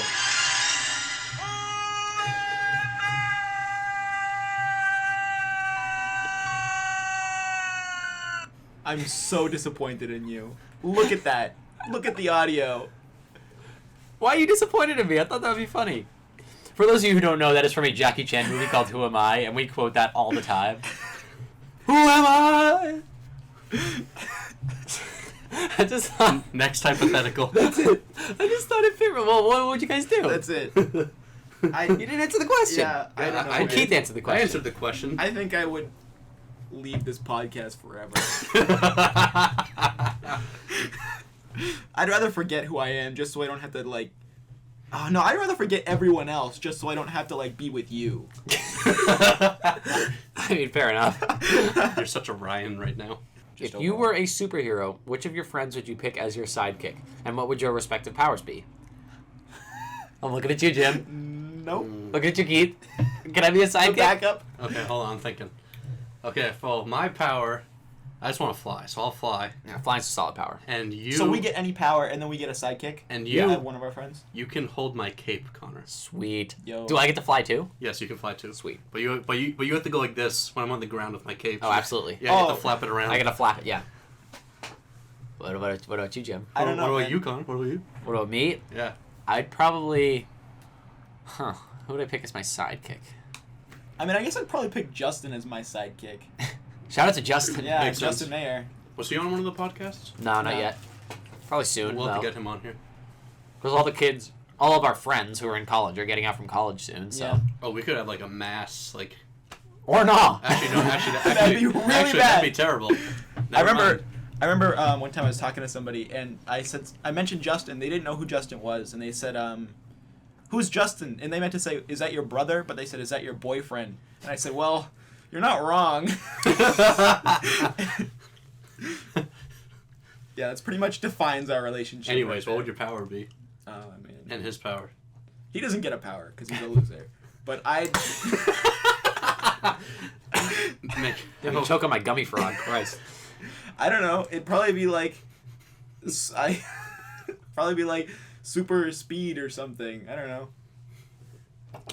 I'm so disappointed in you. Look at that. Look at the audio. Why are you disappointed in me? I thought that would be funny. For those of you who don't know, that is from a Jackie Chan movie called Who Am I? And we quote that all the time. Who am I? I just thought... Next hypothetical. That's it. I just thought it fit. Well, what would you guys do? That's it. You didn't answer the question. Yeah, I don't know. I Well, Keith answered the I question. answered the question. I think I would leave this podcast forever. I'd rather forget who I am just so I don't have to like. Oh no, I'd rather forget everyone else just so I don't have to like be with you. I mean, fair enough. You're such a Ryan right now. If you were a superhero, which of your friends would you pick as your sidekick? And what would your respective powers be? I'm looking at you, Jim. Nope. Looking at you, Keith. Can I be a sidekick? Back up. Okay, hold on, I'm thinking. Okay, well, my power, I just want to fly, so I'll fly. Yeah, flying's a solid power. And you. So we get any power and then we get a sidekick. And Yeah, you. one of our friends. You can hold my cape, Connor. Sweet. Yo. Do I get to fly too? Yes, you can fly too. Sweet. But you have to go like this when I'm on the ground with my cape. Oh, absolutely. Yeah, you have Oh. to flap it around. I gotta flap it, yeah. What about you, Jim? I don't know. What man. about you, Connor? What about you? What about me? Yeah. I'd probably... Who would I pick as my sidekick? I mean, I guess I'd probably pick Justin as my sidekick. Shout out to Justin. Yeah, Makes sense. Justin Mayer. Was he on one of the podcasts? No, not No. yet. Probably soon, We'll have though. to get him on here. Because all of our friends who are in college are getting out from college soon, so... Yeah. Oh, we could have like a mass, like... Or not. Actually, no, That'd be really that'd bad. be terrible. I Never remember mind. one time I was talking to somebody and I mentioned Justin. They didn't know who Justin was, and they said, "Who's Justin?" And they meant to say, "Is that your brother?" But they said, "Is that your boyfriend?" And I said, "Well, you're not wrong." Yeah, that's pretty much defines our relationship. Anyways, right what would there. your power be? Oh man. And his power. He doesn't get a power because he's a loser. But I. Let me choke on my gummy frog, Christ. I don't know. It'd probably be like, probably be like super speed or something. I don't know.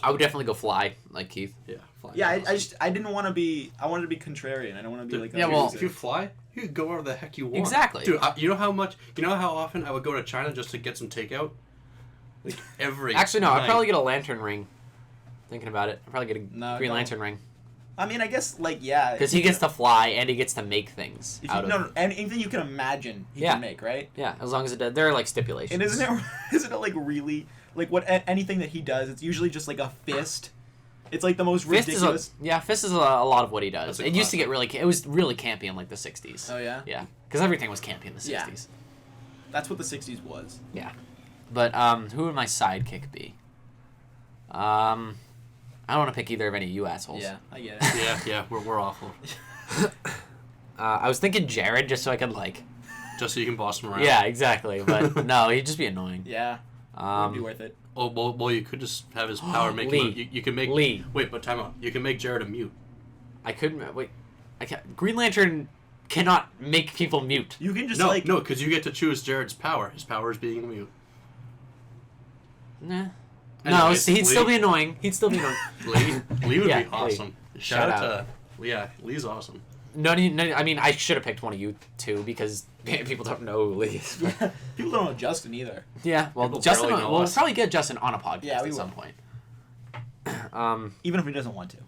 I would definitely go fly, like Keith. Yeah. Flying Yeah, awesome. I didn't want to be. I wanted to be contrarian. I don't want to be like. A Yeah, well, loser. If you fly, you can go wherever the heck you want. Exactly. Dude, you know how often I would go to China just to get some takeout? Like every Actually, no, I'd night. probably get a lantern ring. Thinking about it. I'd probably get a No, Green don't. Lantern ring. I mean, I guess, like, yeah. Because he gets to fly and he gets to make things out of... No, anything you can imagine he can make, right? Yeah, as long as it does. There are, like, stipulations. And isn't it, like, really... Like, anything that he does, it's usually just, like, a fist. It's, like, the most ridiculous... Fist is a lot of what he does. It used to get really... It was really campy in, like, the 60s. Oh, yeah? Yeah. Because everything was campy in the 60s. Yeah. That's what the 60s was. Yeah. But, who would my sidekick be? I don't want to pick either of any of you assholes. Yeah, I get it. Yeah, we're awful. I was thinking Jared just so I could, like... Just so you can boss him around. Yeah, exactly. But, no, he'd just be annoying. Yeah. It'd be worth it. Oh, well, you could just have his power make Lee. him... You can make... Lee. Wait, but time out. You can make Jared a mute. I couldn't... Wait. I can't... Green Lantern cannot make people mute. You can just, No, because you get to choose Jared's power. His power is being a mute. Nah. Anyways, no, he'd still be annoying. Lee would Yeah, be awesome. Lee. Shout out Shout to... Yeah, Lee's awesome. No, I mean, I should have picked one of you two because people don't know who Lee is. Yeah. People don't know Justin either. Yeah, well, People Justin, barely know we'll us. probably get Justin on a podcast Yeah, we at will. some point. Even if he doesn't want to.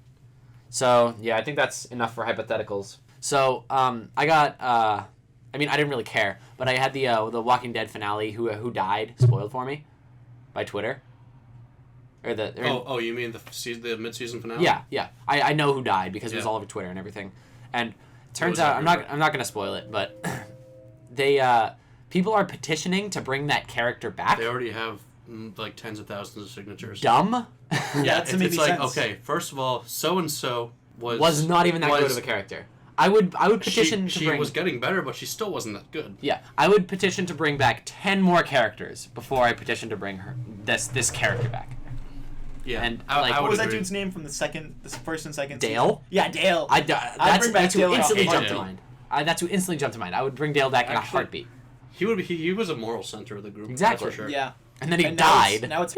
So, yeah, I think that's enough for hypotheticals. So, I got, I mean, I didn't really care, but I had the Walking Dead finale, who died, spoiled for me by Twitter. You mean the mid-season finale? Yeah. I know who died because it was Yeah. all over Twitter and everything. And turns was out everywhere. I'm not gonna spoil it, but they people are petitioning to bring that character back. They already have like tens of thousands of signatures. Dumb. Yeah, it's make like, sense. okay, first of all, so-and-so was not even that good of a character. I would petition to she bring. was getting better, but she still wasn't that good. Yeah, I would petition to bring back 10 more characters before I petition to bring this character back. Yeah, And, I like, would What was that agree. dude's name from the first and second Dale? season? Yeah, Dale. That's who Dale in a instantly heartbeat. jumped to mind. That's who instantly jumped to mind. I would bring Dale back in a Actually, heartbeat. He was a moral center of the group. Exactly. That's for sure. Yeah. And then he And died. Now it's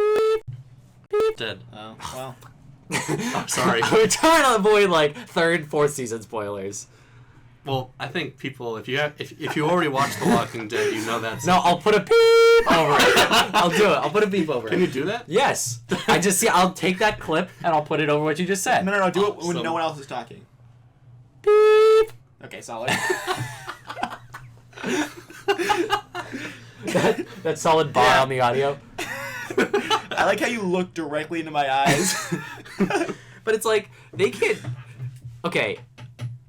Dead. Oh, well. Sorry. I would try to avoid like 3rd, 4th season spoilers. Well, I think people, if you already watched The Walking Dead, you know that's... No, I'll put a beep over it. I'll do it. I'll put a beep over Can it. you do that? Yes. I'll take that clip and I'll put it over what you just said. No, do it when Awesome. no one else is talking. Beep. Okay, solid. That solid bar Yeah. on the audio. I like how you look directly into my eyes. But it's like they can't. Okay,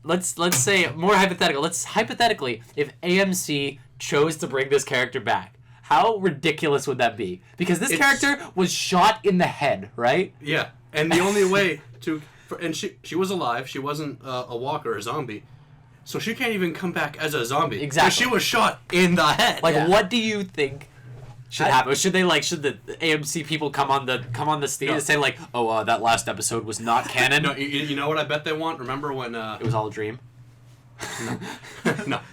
let's say more hypothetical. Let's hypothetically, if AMC chose to bring this character back, how ridiculous would that be? Because this character was shot in the head, right? Yeah, and the only way to... And she was alive. She wasn't a walker, a zombie. So she can't even come back as a zombie. Exactly. 'Cause she was shot in the head. Like, Yeah. what do you think should happen? Should the AMC people come on the stage and say like, oh, that last episode was not canon? No, you know what I bet they want? Remember when... It was all a dream.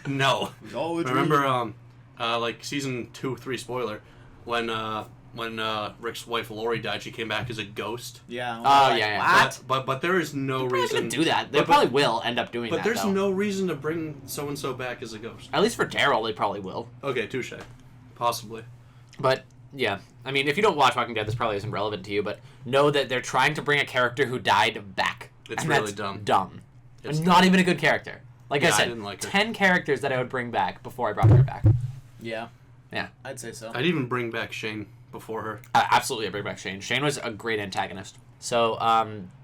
No. It was all a dream. Remember, like season 2, 3 spoiler, when Rick's wife Lori died, she came back as a ghost. Yeah. Oh, yeah. What? But there is no They're reason gonna do that. They but- probably will end up doing But that. there's though. no reason to bring so and so back as a ghost. At least for Daryl, they probably will. Okay, touche. Possibly. But yeah, I mean, if you don't watch Walking Dead, this probably isn't relevant to you. But know that they're trying to bring a character who died back. It's And really that's dumb. Dumb. It's And not even a good character. Like I Yeah, I said, didn't like her. 10 characters that I would bring back before I brought her back. Yeah. Yeah. I'd say so. I'd even bring back Shane before her. Absolutely, I bring back Shane. Shane was a great antagonist. So,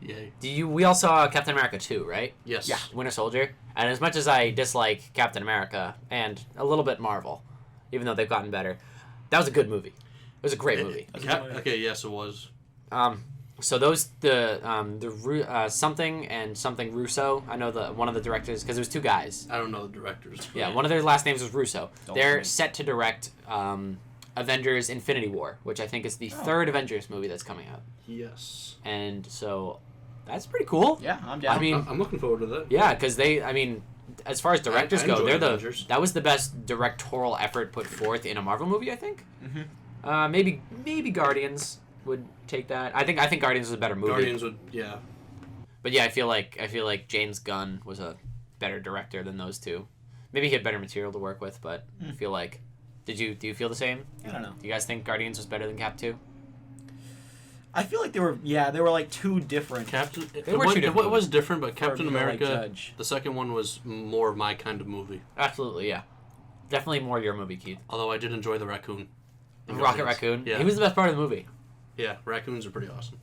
Yay. we all saw Captain America 2, right? Yes. Yeah, Winter Soldier. And as much as I dislike Captain America and a little bit Marvel, even though they've gotten better, that was a good movie. It was a great movie. Okay, yes, it was. So those something and something Russo. I know one of the directors because it was 2 guys. I don't know the directors. Yeah, one of their last names was Russo. Don't They're worry. set to direct Avengers: Infinity War, which I think is the 3rd Avengers movie that's coming out. Yes. And so that's pretty cool. Yeah, I'm down. I mean, I'm looking forward to that. yeah, because as far as directors I go, enjoy they're Avengers. that was the best directorial effort put forth in a Marvel movie, I think. Mm-hmm. Maybe Guardians would take that. I think Guardians was a better movie. Guardians would, yeah. But yeah, I feel like James Gunn was a better director than those two. Maybe he had better material to work with, but I feel like do you feel the same? I don't know. Do you guys think Guardians was better than Cap 2? I feel like they were like two different. Captain. They were two different It was different, but Captain me to, like, America. judge. The second one was more of my kind of movie. Absolutely, yeah. Definitely more your movie, Keith. Although I did enjoy the raccoon. Rocket Raccoon. Yeah. He was the best part of the movie. Yeah, raccoons are pretty awesome.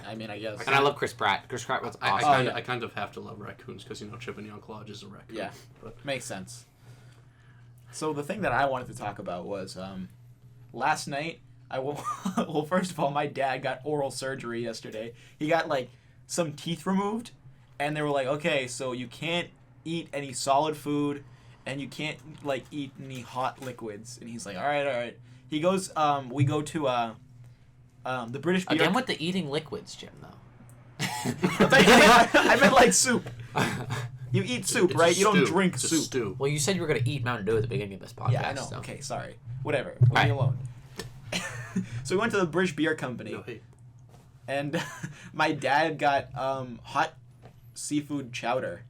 I mean, I guess. And I love Chris Pratt. Chris Pratt was awesome. I kind of have to love raccoons because Chip and Young Lodge is a raccoon. Yeah, But makes sense. So the thing that I wanted to talk about was last night. Well, first of all, my dad got oral surgery yesterday. He got like some teeth removed, and they were like, okay, so you can't eat any solid food, and you can't like eat any hot liquids. And he's like, all right. He goes, we go to the British beer. Again with the eating liquids, Jim, though. I meant like soup. You eat soup, It's right? a You don't stew. drink It's a soup. stew. Well, you said you were going to eat Mountain Dew at the beginning of this podcast. Yeah, I know. So. Okay, sorry. Whatever. Leave me Right. alone. So we went to the British Beer Company, No, hey. and my dad got hot seafood chowder.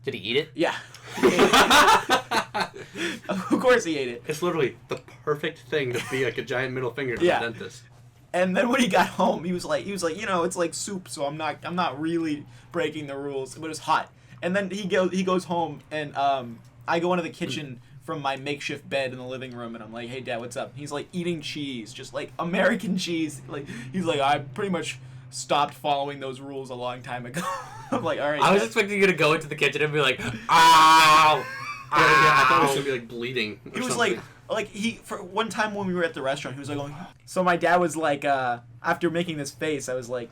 Did he eat it? Yeah. Of course he ate it. It's literally the perfect thing to be like a giant middle finger to Yeah. the dentist. And then when he got home, he was like, it's like soup, so I'm not really breaking the rules, but it's hot. And then he goes home, and I go into the kitchen from my makeshift bed in the living room, and I'm like, hey Dad, what's up? He's like eating cheese, just like American cheese. Like he's like, I pretty much stopped following those rules a long time ago. I'm like, all right. I was Dad." expecting you to go into the kitchen and be like, ow! Yeah, I thought it was gonna be like bleeding. Or He was something. like for one time when we were at the restaurant, he was like going. So my dad was like, after making this face, I was like,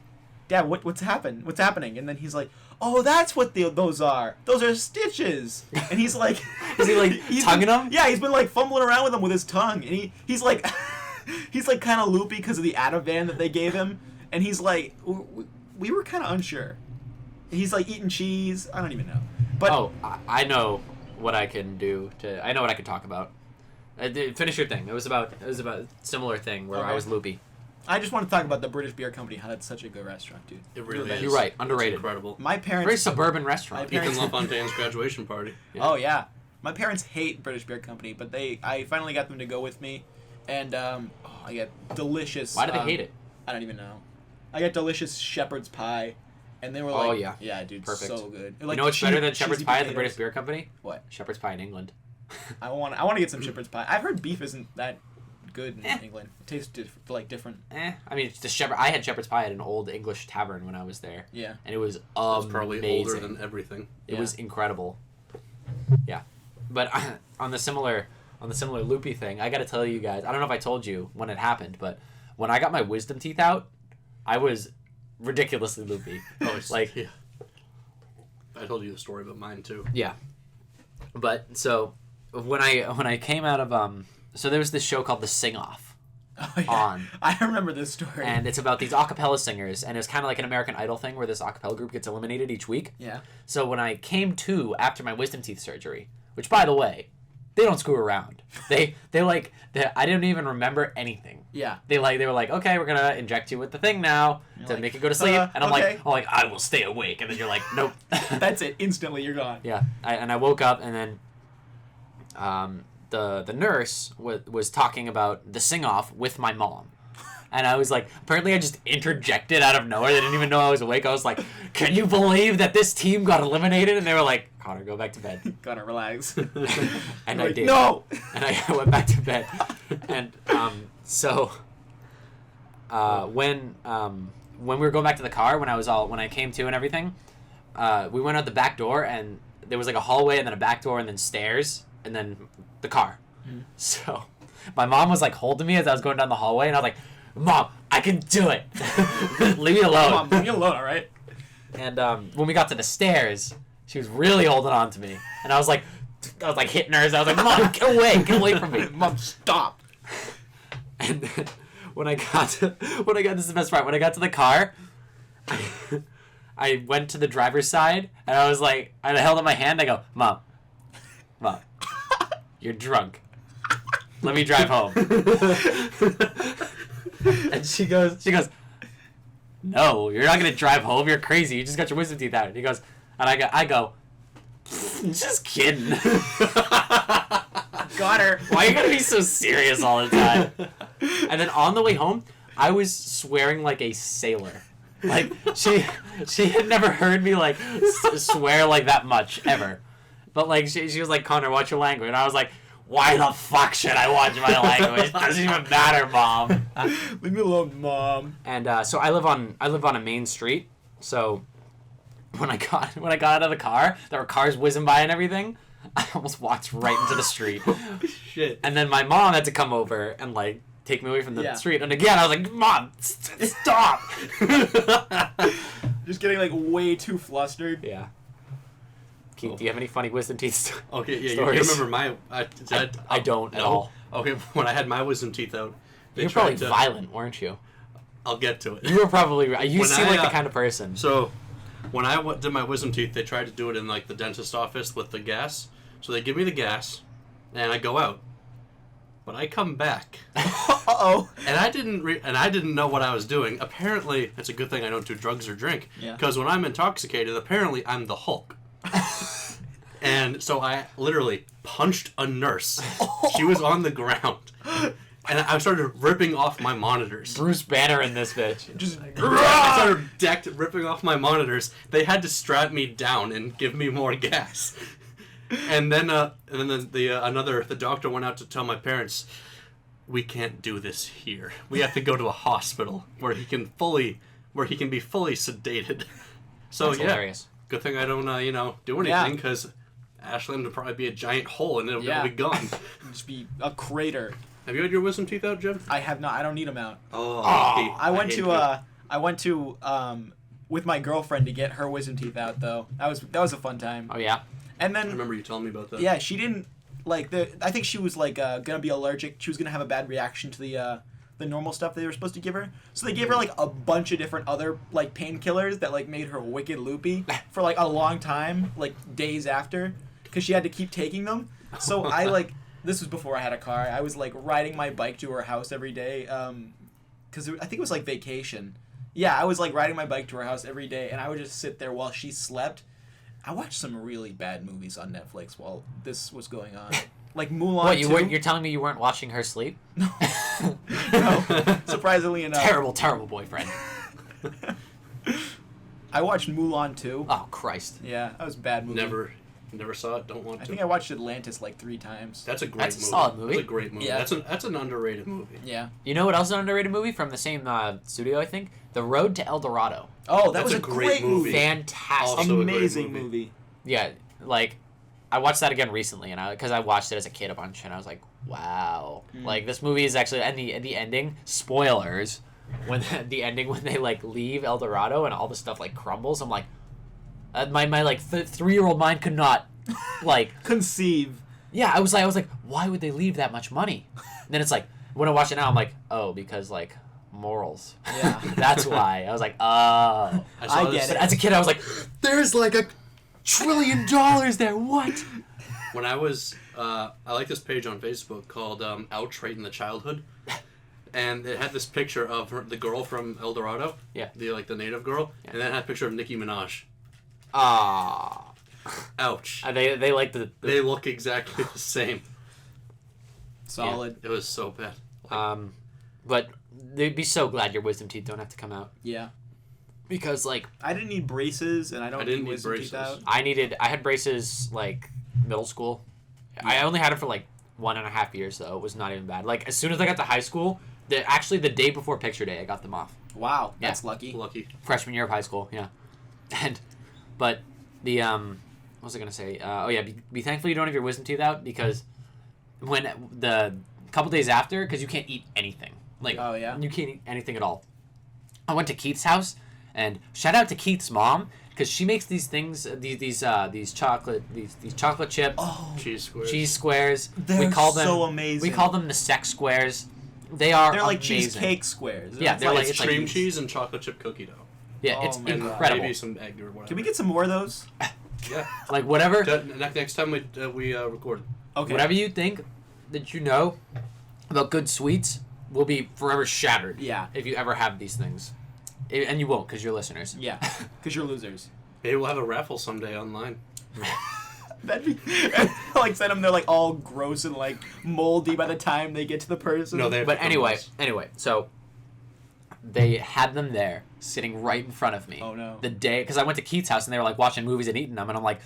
Dad, what's happened? What's happening? And then he's like, oh, that's what those are. Those are stitches. And he's like, Is he like tonguing them? Yeah, he's been like fumbling around with them with his tongue, and he's like, he's like kind of loopy because of the Ativan that they gave him, and he's like, we were kind of unsure. He's like eating cheese. I don't even know. But I know what I can do I know what I can talk about. Finish your thing. It was about a similar thing where I Okay. was loopy. I just want to talk about the British Beer Company. How that's such a good restaurant, dude. It really is. You're right. It's Underrated. incredible. My parents. Very suburban restaurant. My Ethan parents- LaFontaine's graduation party. Yeah. Oh yeah, my parents hate British Beer Company, but I finally got them to go with me, and I get delicious. Why do they hate it? I don't even know. I got delicious shepherd's pie, and they were like, Oh, yeah. yeah, dude, Perfect. so good. You know what's better than shepherd's pie at the British Beer? Beer Company? What? Shepherd's pie in England. I want to get some shepherd's pie. I've heard beef isn't that good in England. It tastes different. I mean, it's I had shepherd's pie at an old English tavern when I was there. Yeah. And it was It's amazing. probably older than everything. It Yeah. was incredible. Yeah. But on the similar loopy thing, I got to tell you guys, I don't know if I told you when it happened, but when I got my wisdom teeth out, I was ridiculously loopy. Oh, it's Like- yeah. I told you the story about mine too. Yeah. But so when I came out of so there was this show called The Sing Off Oh, yeah. on. I remember this story. And it's about these a cappella singers, and it's kind of like an American Idol thing where this a cappella group gets eliminated each week. yeah. So when I came to after my wisdom teeth surgery, which by the way, they don't screw around. I didn't even remember anything. Yeah. They were like, okay, we're gonna inject you with the thing now to like, make you go to sleep, and I'm okay. like, I will stay awake, and then you're like, nope. That's it. Instantly, you're gone. Yeah, I woke up, and then the nurse was talking about the sing off with my mom. And I was like, apparently I just interjected out of nowhere. They didn't even know I was awake. I was like, can you believe that this team got eliminated? And they were like, Connor, go back to bed. Gotta relax. And I Like, did. no. And I went back to bed. And so when we were going back to the car, when I came to and everything, we went out the back door, and there was like a hallway and then a back door and then stairs and then the car. Mm-hmm. So my mom was like holding me as I was going down the hallway, and I was like, Mom, I can do it. Leave me alone. Come on, leave me alone, all right? And when we got to the stairs, she was really holding on to me, and I was like hitting her. I was like, Mom, get away from me. Mom, stop. And then when I got to this is the best part. When I got to the car, I went to the driver's side, and I was like, I held up my hand. I go, Mom, you're drunk. Let me drive home. And she goes, no, you're not gonna drive home. You're crazy. You just got your wisdom teeth out. And he goes, and I go, just kidding. Got her. Why you gotta be so serious all the time? And then on the way home, I was swearing like a sailor. Like, she had never heard me, like, swear like that much, ever. But, like, she was like, Connor, watch your language. And I was like, why the fuck should I watch my language? It doesn't even matter, Mom. Leave me alone, Mom. And so I live on a main street. So when I got out of the car, there were cars whizzing by and everything. I almost walked right into the street. Shit. And then my mom had to come over and like take me away from the street. And again, I was like, Mom, stop. Just getting like way too flustered. Yeah. Keith, do you have any funny wisdom teeth Okay, yeah, stories? you remember my... I don't at all. Okay, when I had my wisdom teeth out... You were probably violent, weren't you? I'll get to it. You were probably... You When seem I, like the kind of person. So, when I did my wisdom teeth, they tried to do it in like the dentist office with the gas. So they give me the gas, and I go out. But I come back. Uh-oh. And I didn't know what I was doing. Apparently, it's a good thing I don't do drugs or drink. Yeah. Because when I'm intoxicated, apparently I'm the Hulk. And so I literally punched a nurse. She was on the ground. And I started ripping off my monitors. Bruce Banner in this bitch. Just I started ripping off my monitors. They had to strap me down and give me more gas. And then the doctor went out to tell my parents, we can't do this here. We have to go to a hospital where he can be fully sedated. So That's hilarious. Good thing I don't do anything because Ashland would probably be a giant hole and it'll be gone. just be a crater. Have you had your wisdom teeth out, Jim? I have not. I don't need them out. Oh, I went to with my girlfriend to get her wisdom teeth out though. That was a fun time. Oh yeah. And I then remember you telling me about that. yeah, she didn't like I think she was like gonna be allergic. She was gonna have a bad reaction to the normal stuff they were supposed to give her. So they gave her like a bunch of different other like painkillers that like made her wicked loopy for like a long time, like days after, because she had to keep taking them. So I like this was before I had a car. I was like riding my bike to her house every day, because I think it was like vacation. Yeah, I was like riding my bike to her house every day, and I would just sit there while she slept. I watched some really bad movies on Netflix while this was going on. Like Mulan. What, 2. you're telling me you weren't watching her sleep? No. No. Surprisingly enough. Terrible boyfriend. I watched Mulan 2. Oh, Christ. Yeah, that was a bad movie. Never saw it. Don't want to. I think I watched Atlantis like 3 times. That's a great That's movie. a solid movie. That's a great movie. Yeah. That's an underrated movie. Yeah. You know what else is an underrated movie from the same studio, I think? The Road to El Dorado. Oh, that That's was a a great great movie. Fantastic. Also a great Amazing movie. movie. Yeah, like, I watched that again recently, and because I watched it as a kid a bunch, and I was like, wow. Like, this movie is actually, and the ending, spoilers, when the ending, when they, like, leave El Dorado and all the stuff, like, crumbles, I'm like, my like, 3-year-old mind could not, like... Conceive. Yeah, I was like, why would they leave that much money? And then it's like, when I watch it now, I'm like, oh, because, like, morals. Yeah. That's why. I was like, oh. I get But it. as a kid, I was like, there's like $1 trillion there. What? When I was, I like this page on Facebook called Ouch Right in the Childhood. And it had this picture of the girl from El Dorado. Yeah. The native girl. Yeah. And then it had a picture of Nicki Minaj. Ah. Ouch. They like the... They look exactly the same. Solid. Yeah, it was so bad. But they'd be so glad your wisdom teeth don't have to come out. Yeah. Because, like... I didn't need braces, and I didn't need need wisdom braces. teeth out. I had braces, like, middle school. Yeah. I only had it for, like, 1.5 years, though. It was not even bad. Like, as soon as I got to high school, actually the day before picture day, I got them off. Wow, Yeah. that's lucky. Lucky. Freshman year of high school, yeah. But the, what was I going to say? Be thankful you don't have your wisdom teeth out, because when the couple days after, because you can't eat anything. Like, Oh, yeah? you can't eat anything at all. I went to Keith's house, and shout out to Keith's mom, because she makes these things, these chocolate chip Cheese squares. They're so amazing. We call them the sex squares. They're They're like amazing. cheesecake squares. Yeah, they're like It's cream cheese and chocolate chip cookie dough. Yeah, Oh it's my God. incredible. Maybe some egg or whatever. Can we get some more of those? Yeah. Like, whatever. Next time we record. Okay. Whatever you think that you know about good sweets will be forever shattered. Yeah. If you ever have these things. And you won't, because you're listeners. Yeah, because you're losers. Maybe we'll have a raffle someday online. That'd be like send them. They're like all gross and like moldy by the time they get to the person. No, they. But anyway, so they had them there, sitting right in front of me. Oh, no. The day, because I went to Keith's house and they were like watching movies and eating them, and I'm like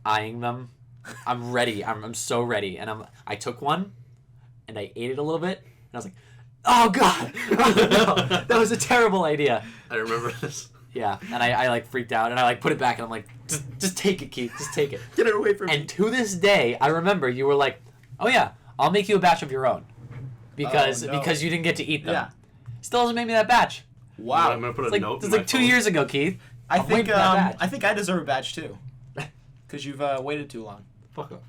eyeing them. I'm ready. I'm so ready, and I took one, and I ate it a little bit, and I was like, oh god, no, that was a terrible idea. I remember this. Yeah, and I like freaked out, and I like put it back, and I'm like, just take it, Keith, just take it. Get it away from me. And to this day, I remember you were like, oh yeah, I'll make you a batch of your own, because Oh, no. because you didn't get to eat them. Yeah. Still hasn't made me that batch. Wow. I'm gonna put a It's like, note. it's in like my 2 phone. years ago, Keith. I I'm think waiting for that badge. I think I deserve a badge too, because you've waited too long. Fuck up.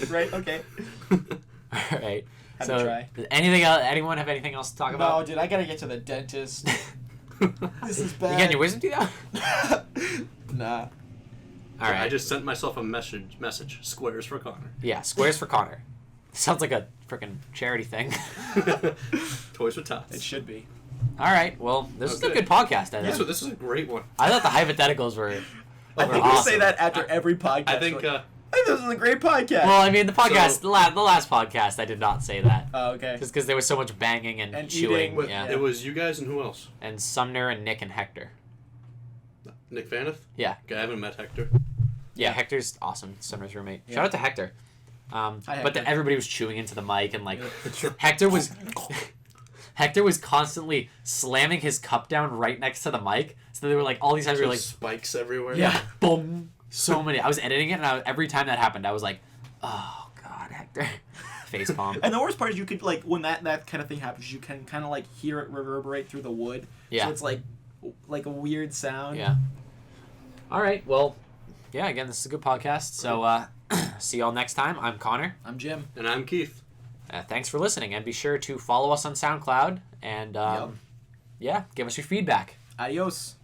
Right? Okay. All right. Had So, to try. anything else? Anyone have anything else to talk No, about? dude, I gotta get to the dentist. This is You bad. getting your wisdom teeth out? Nah. All right. I just sent myself a message. Squares for Connor. Yeah, squares for Connor. Sounds like a freaking charity thing. Toys with tots. It should be. All right. Well, this is a Okay. good podcast. I think. This is a great one. I thought the hypotheticals were. I were think we awesome. say that after every podcast. I think. Hey, this is a great podcast. Well, I mean, the podcast, So- the last podcast, I did not say that. Oh, okay. Just because there was so much banging and, And chewing. eating. Yeah. It was you guys and who else? And Sumner and Nick and Hector. Nick Vaneth? Yeah. Okay, I haven't met Hector. Yeah, Hector's awesome. Sumner's roommate. Yeah. Shout out to Hector. Hi, But Hector. everybody was chewing into the mic and like Yeah. Hector was Hector was constantly slamming his cup down right next to the mic. So they were like all these times we were like spikes everywhere. Yeah. boom. So many. I was editing it and every time that happened I was like, oh god, Hector. Facepalm. And the worst part is you could like when that kind of thing happens, you can kind of like hear it reverberate through the wood. Yeah. So it's like a weird sound. Yeah. All right. Well, yeah, again, this is a good podcast. So see y'all next time. I'm Connor. I'm Jim. And I'm Keith. Thanks for listening, and be sure to follow us on SoundCloud and Yep. yeah, give us your feedback. Adios.